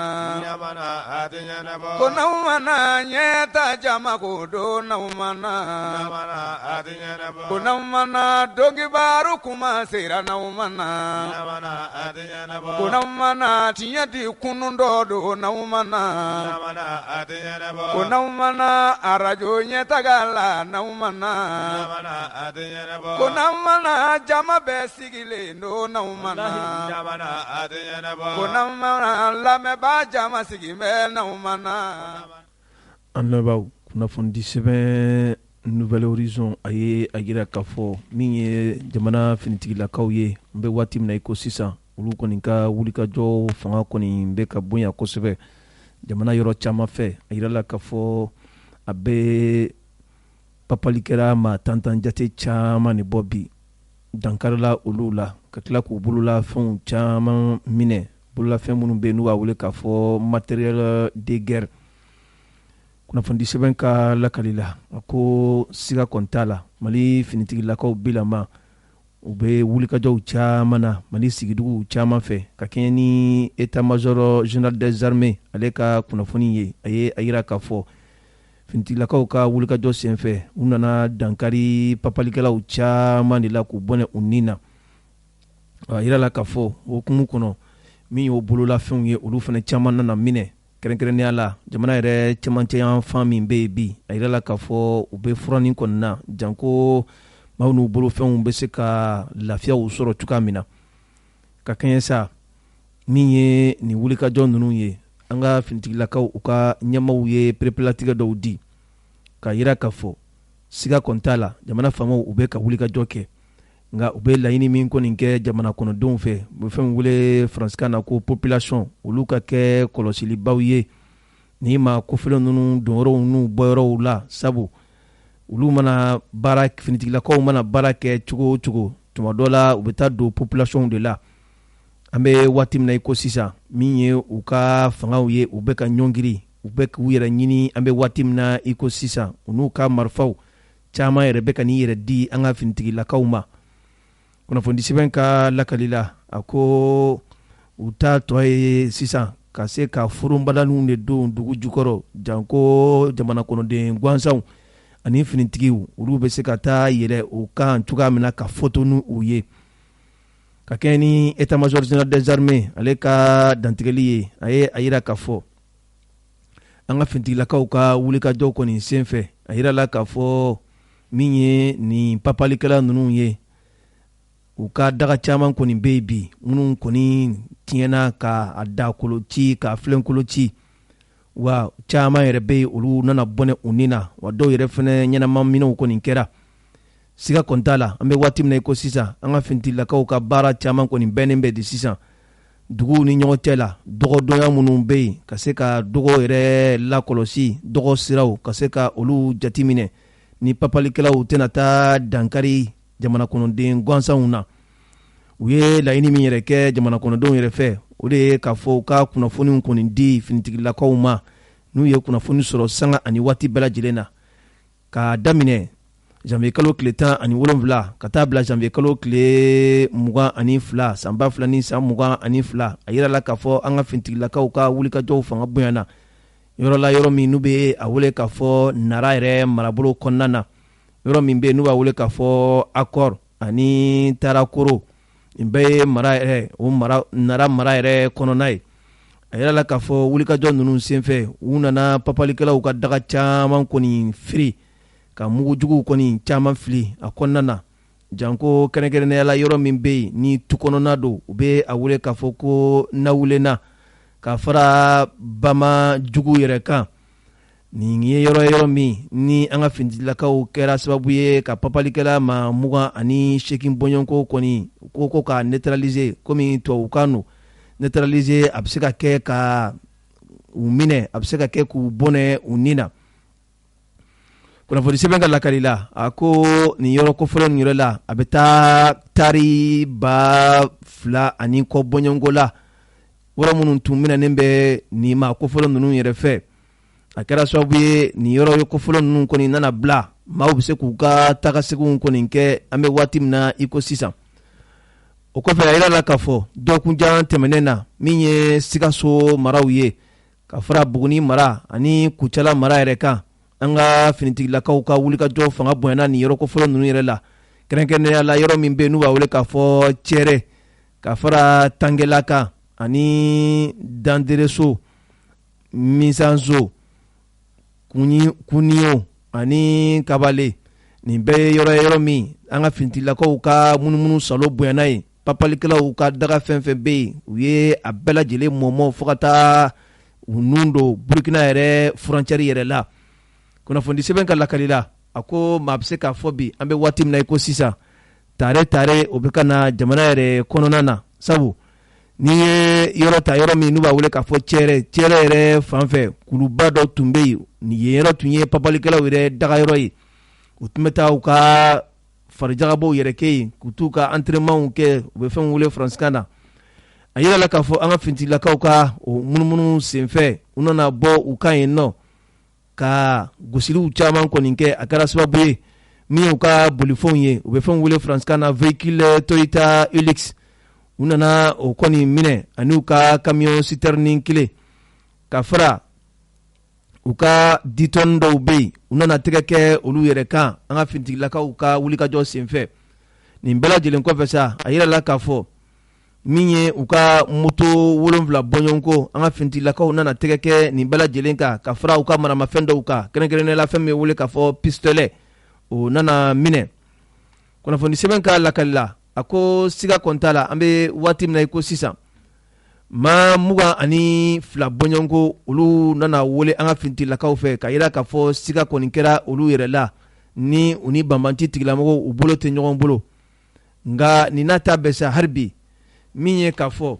ko n'aw mana ɲɛta jama ko don n'aw mana ko n'aw mana dɔnkibaaru kuma sera n'aw mana ko n'aw mana tiɲɛ di kunun dɔ don n'aw mana ko n'aw mana arajo ɲɛtaga la n'aw mana ko n'aw mana jama bɛɛ sigilen don n'aw mana ko n'aw mana lamɛnbaa jama sigi bɛ n'aw mana. An lamɛnbaaw kunnafoni sɛbɛn Nouvelle Horizon a ye a jira k'a fɔ min ye jamana finitigilakaw ye n bɛ waati min na i ko sisan olu kɔni ka wulikajɔ fanga kɔni bɛ ka bonya kosɛbɛ jamana yɔrɔ caman fɛ a jirala k'a fɔ a bɛ papali kɛra maa tantan jate caman de bɔ bi dankarila olu la ka tila k'u bolola fɛnw caman minɛ bololafɛn minnu bɛ yen n'u b'a wele k'a fɔ matériel de guerre kunnafoni sɛbɛn ka lakali la a ko siga kɔni t'a la mali finitigilakaw bilama u bɛ wulikajɔw caman na mali sigiduguw caman fɛ ka kɛɲɛ ni état major général des armées ale ka kunnafoni ye a ye a jira k'a fɔ finitigilakaw ka wulikajɔ senfɛ u nana dankari papalikɛlaw caman de la k'u bɔnɛ u nin na a jirala k'a fɔ hukumu kɔnɔ min y'o bololafɛnw ye olu fana caman nana minɛ kɛrɛnkɛrɛnnenya la jamana yɛrɛ cɛmancɛ yan fan min bɛ yen bi a jirala k'a fɔ u bɛ furanin kɔni na janko maaw n'u bolofɛnw bɛ se ka lafiyaw sɔrɔ cogoya min na ka kɛɲɛ sa min ye nin wulikajɔ ninnu ye an ka finitigilakaw u ka ɲɛmaw ye perepelatigɛ dɔw di ka jira k'a fɔ siga kɔni t'a la jamana faamaw u bɛ ka wulikajɔ kɛ nka u bɛ laɲini min kɔni kɛ jamana kɔnɔdenw fɛ u bɛ fɛn wele faransikan na ko population olu ka kɛ kɔlɔsilibaw ye ni ma kofɛlen ninnu donyɔrɔw n'u bɔyɔrɔw la sabu olu mana baara finitigilakaw mana baara kɛ cogo o cogo tuma dɔ la u bɛ taa don population de la an bɛ waati min na i ko sisan min ye u ka fangaw ye u bɛ ka ɲɔngiri u bɛ k'u yɛrɛ ɲini an bɛ waati min na i ko sisan u n'u ka marifaw caman yɛrɛ bɛ ka n'i yɛrɛ di an ka finitigilakaw ma kunnafoni sɛbɛn ka lakali la a ko u ta tɔ ye sisan ka se ka foronbadaninw de don dugu jukɔrɔ janko jamana kɔnɔden gansanw ani finitigiw olu bɛ se ka taa yɛlɛ u kan cogoya min na ka foto n'u ye ka kɛ ni état major général des armées ale ka dantigɛli ye a ye a jira k'a fɔ an ka finitigilakaw ka wulikajɔw kɔni senfɛ a jirala k'a fɔ min ye nin papalikɛla ninnu ye u ka daga caman kɔni bɛ yen bi minnu kɔni tiɲɛna k'a da kolo ci k'a filen kolo ci wa caman yɛrɛ bɛ yen olu nana bɔnɛ u nin na wa dɔw yɛrɛ fana ɲɛnama minɛw kɔni kɛra siga kɔni t'a la an bɛ waati min na i ko sisan an ka finitigilakaw ka baara caman kɔni bɛnnen bɛ di sisan duguw ni ɲɔgɔn cɛ la dɔgɔdɔnya minnu bɛ yen ka se ka dɔgɔ yɛrɛ lakɔlɔsi dɔgɔ siraw ka se ka olu jateminɛ ni papalikɛlaw tɛna taa dankari jamana kɔnɔden gansanw na u ye laɲini min yɛrɛ kɛ jamana kɔnɔdenw yɛrɛ fɛ o de ye k'a fɔ u ka kunnafoniw kɔni di finitigilakaw ma n'u ye kunnafoni sɔrɔ sanga ani waati bɛɛ lajɛlen na k'a daminɛ janvier kalo tile 17 ka taa bila janvier kalo tile 22 san 2000 ni san 22 a yirala k'a fɔ an ka finitigilakaw ka wulikajɔw fanga bonyana yɔrɔ la yɔrɔ min n'u bɛ a wele k'a fɔ nara yɛrɛ marabolo kɔnɔna na yɔrɔ min bɛ n'u b'a wele k'a fɔ accord ani tarakoro bɛɛ ye mara yɛrɛ o nara mara yɛrɛ kɔnɔna ye a yɛrɛ la k'a fɔ wulikajɔ ninnu senfɛ u nana papalikɛlaw ka daga caman kɔni firi ka mugujuguw kɔni caman fili a kɔnɔna na janko kɛrɛnkɛrɛnnenya la yɔrɔ min bɛ yen ni tu kɔnɔna don u bɛ a wele k'a fɔ ko nawulenna ka fara bama jugu yɛrɛ kan nin ye yɔrɔ min ni an ka finitigilakaw kɛra sababu ye ka papalikɛla ma 28 bɔɲɔnko kɔni ko ka neutraliser komi tubabukan no neutraliser a bɛ se ka kɛ ka u minɛ a bɛ se ka kɛ k'u bɔnɛ u ni na kunnafoni sɛbɛn ka lakali la a ko nin yɔrɔ kofɔlɔ nin yɔrɔ la a bɛ taa tari 2,000 ani kɔ bɔɲɔnko la yɔrɔ minnu tun minɛnen bɛ nin ma kofɔlɔ ninnu yɛrɛ fɛ a kɛra sababu ye nin yɔrɔ ye kofɔlɔ ninnu kɔni nana bila maaw bɛ se k'u ka taga seginw kɔni kɛ an bɛ waati min na i ko sisan o kɔfɛ a yira la k'a fɔ dɔkunjan tɛmɛnen na min ye Sikaso maraw ye ka fara Buguni mara ani Kucala mara yɛrɛ kan an ka finitigilakaw ka wulikajɔ fanga bonyana nin yɔrɔ kofɔlɔ ninnu yɛrɛ la kɛrɛnkɛrɛnnenya la yɔrɔ min bɛ yen n'u b'a wele k'a fɔ Cɛrɛ ka fara Tangela kan ani Dandereso Misanzo Kuniyo ani Kabale nin bɛɛ ye yɔrɔ min an ka finitigilakaw ka munumunu salo bonyana ye papalikɛlaw ka daga fɛn fɛn bɛ yen u ye a bɛɛ lajɛlen mɔmɔ fo ka taa u nun don Burukina yɛrɛ frontière yɛrɛ la kunnafoni sɛbɛn ka lakali la a ko maa bɛ se k'a fɔ bi an bɛ waati min na i ko sisan tare o bɛ ka na jamana yɛrɛ kɔnɔna na sabu ni ye yɔrɔ ta yɔrɔ min n'u b'a wele k'a fɔ Cɛrɛ yɛrɛ fan fɛ kuluba dɔ tun bɛ yen nin ye yɔrɔ tun ye papalikɛlaw yɛrɛ daga yɔrɔ ye u tun bɛ taa u ka farijagabaw yɛrɛ kɛ yen k'u t'u ka entraînementw kɛ u bɛ fɛn wele faransikan na a yira la k'a fɔ an ka finitigilakaw ka o munumunu senfɛ u nana bɔ u kan yen nɔ ka gosiliw caman kɔni kɛ a kɛra sababu ye min ye u ka bolifɛnw ye u bɛ fɛn wele faransikan na véhicule Toyota Hilux u nana o kɔni minɛ ani u ka camion citerne kelen ka fara u ka 10 tonnes dɔw bɛ yen u nana tɛgɛ kɛ olu yɛrɛ kan an ka finitigilakaw ka wulikajɔ senfɛ nin bɛɛ lajɛlen kɔfɛ sa a yira la k'a fɔ min ye u ka moto 7 bɔɲɔnko an ka finitigilakaw nana tɛgɛ kɛ nin bɛɛ lajɛlen kan ka fara u ka maramafɛn dɔw kan kɛrɛnkɛrɛnnenya la fɛn min bɛ wele k'a fɔ pistolet o nana minɛ kunnafoni sɛbɛn ka lakali la a ko siga kɔni t'a la an bɛ waati min na i ko sisan maa 22 bɔɲɔnko olu nana wele an ka finitigilakaw fɛ ka yira k'a fɔ siga kɔni kɛra olu yɛrɛ la ni u ni banbanci tigilamɔgɔw u bolo tɛ ɲɔgɔn bolo nka nin n'a ta bɛɛ sa hali bi min ye k'a fɔ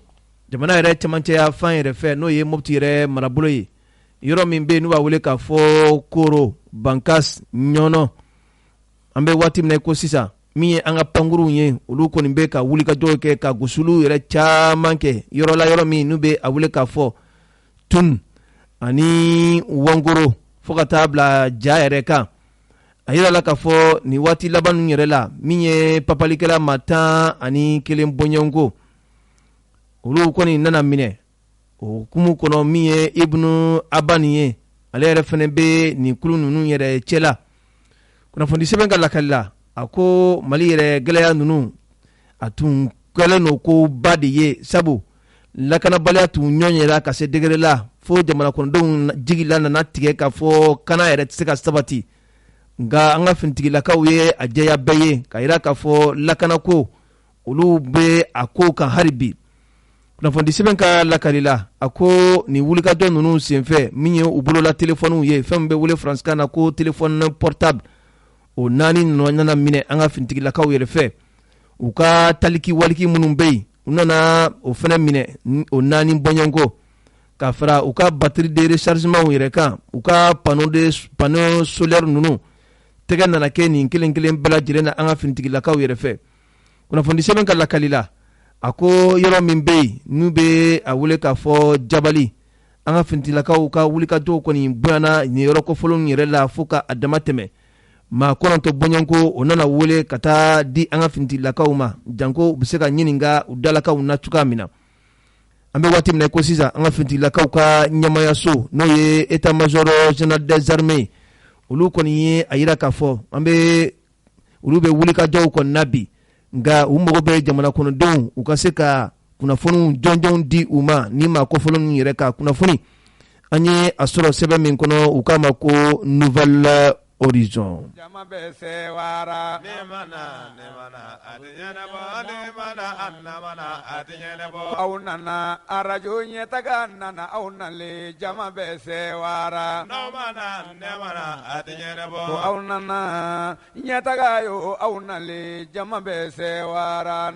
jamana yɛrɛ cɛmancɛya fan yɛrɛ fɛ n'o ye Mopti yɛrɛ marabolo ye yɔrɔ min bɛ yen n'u b'a wele k'a fɔ Koro Bankas Ɲɔnɔ an bɛ waati min na i ko sisan min ye an ka pankuruw ye olu kɔni bɛ ka wulikajɔw kɛ ka gosiliw yɛrɛ caman kɛ yɔrɔ la yɔrɔ min n'u bɛ a wele k'a fɔ Tun ani Wangoro fo ka taa bila Ja yɛrɛ kan a yira la k'a fɔ nin waati laban ninnu yɛrɛ la min ye papalikɛla 11 bɔɲɔnko olu kɔni nana minɛ o kumu kɔnɔ min ye Ibnu Abani ye ale yɛrɛ fana bɛ nin kulu ninnu yɛrɛ cɛla kunnafoni sɛbɛn ka lakali la a ko Mali yɛrɛ gɛlɛya ninnu a tun kɛlen don ko ba de ye sabu lakanabaliya tun ɲɔɲɛra ka se degré la fo jamana kɔnɔdenw jigila nana tigɛ k'a fɔ kana yɛrɛ tɛ se ka sabati nka an ka finitigilakaw ye a jɛya bɛɛ ye ka yira k'a fɔ lakanako olu bɛ a ko kan hali bi kunnafoni sɛbɛn ka lakali la a ko nin wulikajɔ ninnu senfɛ min ye u bolola telefɔniw ye fɛn min bɛ wele faransikan na ko téléphone portable o 4 nana minɛ an ka finitigilakaw yɛrɛ fɛ u ka taliki waliki minnu bɛ yen u nana o fana minɛ o 4 bɔɲɔnko ka fara u ka batterie de rechargement yɛrɛ kan u ka panneau solaire ninnu tɛgɛ nana kɛ nin kelen kelen bɛɛ lajɛlen na an ka finitigilakaw yɛrɛ fɛ kunnafoni sɛbɛn ka lakali la a ko yɔrɔ min bɛ yen n'u bɛ a wele k'a fɔ Jabali an ka finitigilakaw ka wulikajɔw kɔni bonyana nin yɔrɔ kɔfɔlɔ yɛrɛ la fo ka a dama tɛmɛ maa 9 bɔɲɔnko o nana wele ka taa di an ka finitigilakaw ma janko u bɛ se ka ɲininka u dalakaw na cogoya min na an bɛ waati min na ko sisan an ka finitigilakaw ka ɲɛmayaso n'o ye état major général des armées olu kɔni ye a yira k'a fɔ olu bɛ wulikajɔw kɔni na bi nga u mago bɛ jamana kɔnɔdenw u ka se ka kunnafoniw jɔnjɔnw di u ma ni maa kɔfɔlɔ ninnu yɛrɛ ka kunnafoni an ye a sɔrɔ sɛbɛn min kɔnɔ u k'a ma ko nouvelle horizon. Jama bɛ se wara aw nana arajo ɲɛtaga nana aw nalen jama bɛ se wara aw nana ɲɛtaga yo aw nalen jama bɛ se wara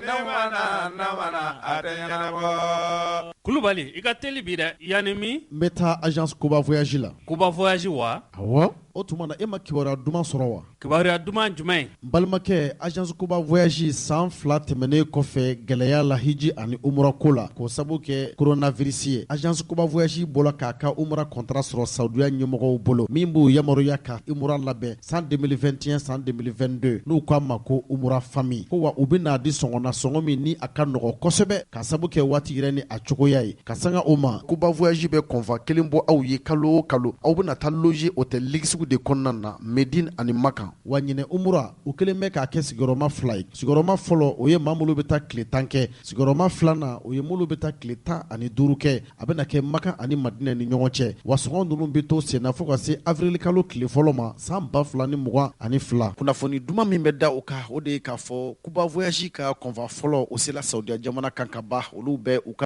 Kulubali i ka teli bi dɛ yanni min n bɛ taa agence Kuba voyage la. Kuba voyage wa awɔ o tuma na e ma kibaruya duman sɔrɔ wa. kibaruya duman jumɛn. n balimakɛ agence Kuba voyage san 2 tɛmɛnen kɔfɛ gɛlɛya la hiji ani umura ko la k'o sabu kɛ coronavirus ye. agence Kuba voyage bɔra k'a ka umura contrat sɔrɔ saudiya ɲɛmɔgɔw bolo min b'u yamaruya ka umura labɛn san 2021 san 2022 n'u k'a ma ko umura famille ko wa u bɛna di sɔngɔnna sɔngɔ min ni a ka nɔgɔ kosɛbɛ ka sabu kɛ waati yɛrɛ ni a cogoya ye ka sanga o ma Kuba voyage bɛ kɔnfa kelen bɔ aw ye kalo o kalo aw bɛna taa loger hôtel ligisiw de kɔnɔna na Medine ani Makan wa ɲinɛ umura u kelen bɛ k'a kɛ sigiyɔrɔma 2 ye. sigiyɔrɔma fɔlɔ o ye maa minnu bɛ taa tile 10 kɛ sigiyɔrɔma 2nan o ye minnu bɛ taa tile 15 kɛ a bɛna kɛ Makan ani Madina ni ɲɔgɔn cɛ wa sɔngɔ ninnu bɛ to senna fo ka se avril kalo tile fɔlɔ ma san 2022. kunnafoni duman min bɛ da o kan o de ye k'a fɔ Kuba voyage ka kɔnfa fɔlɔ o sela Saudiya jamana kan ka ban olu bɛ u ka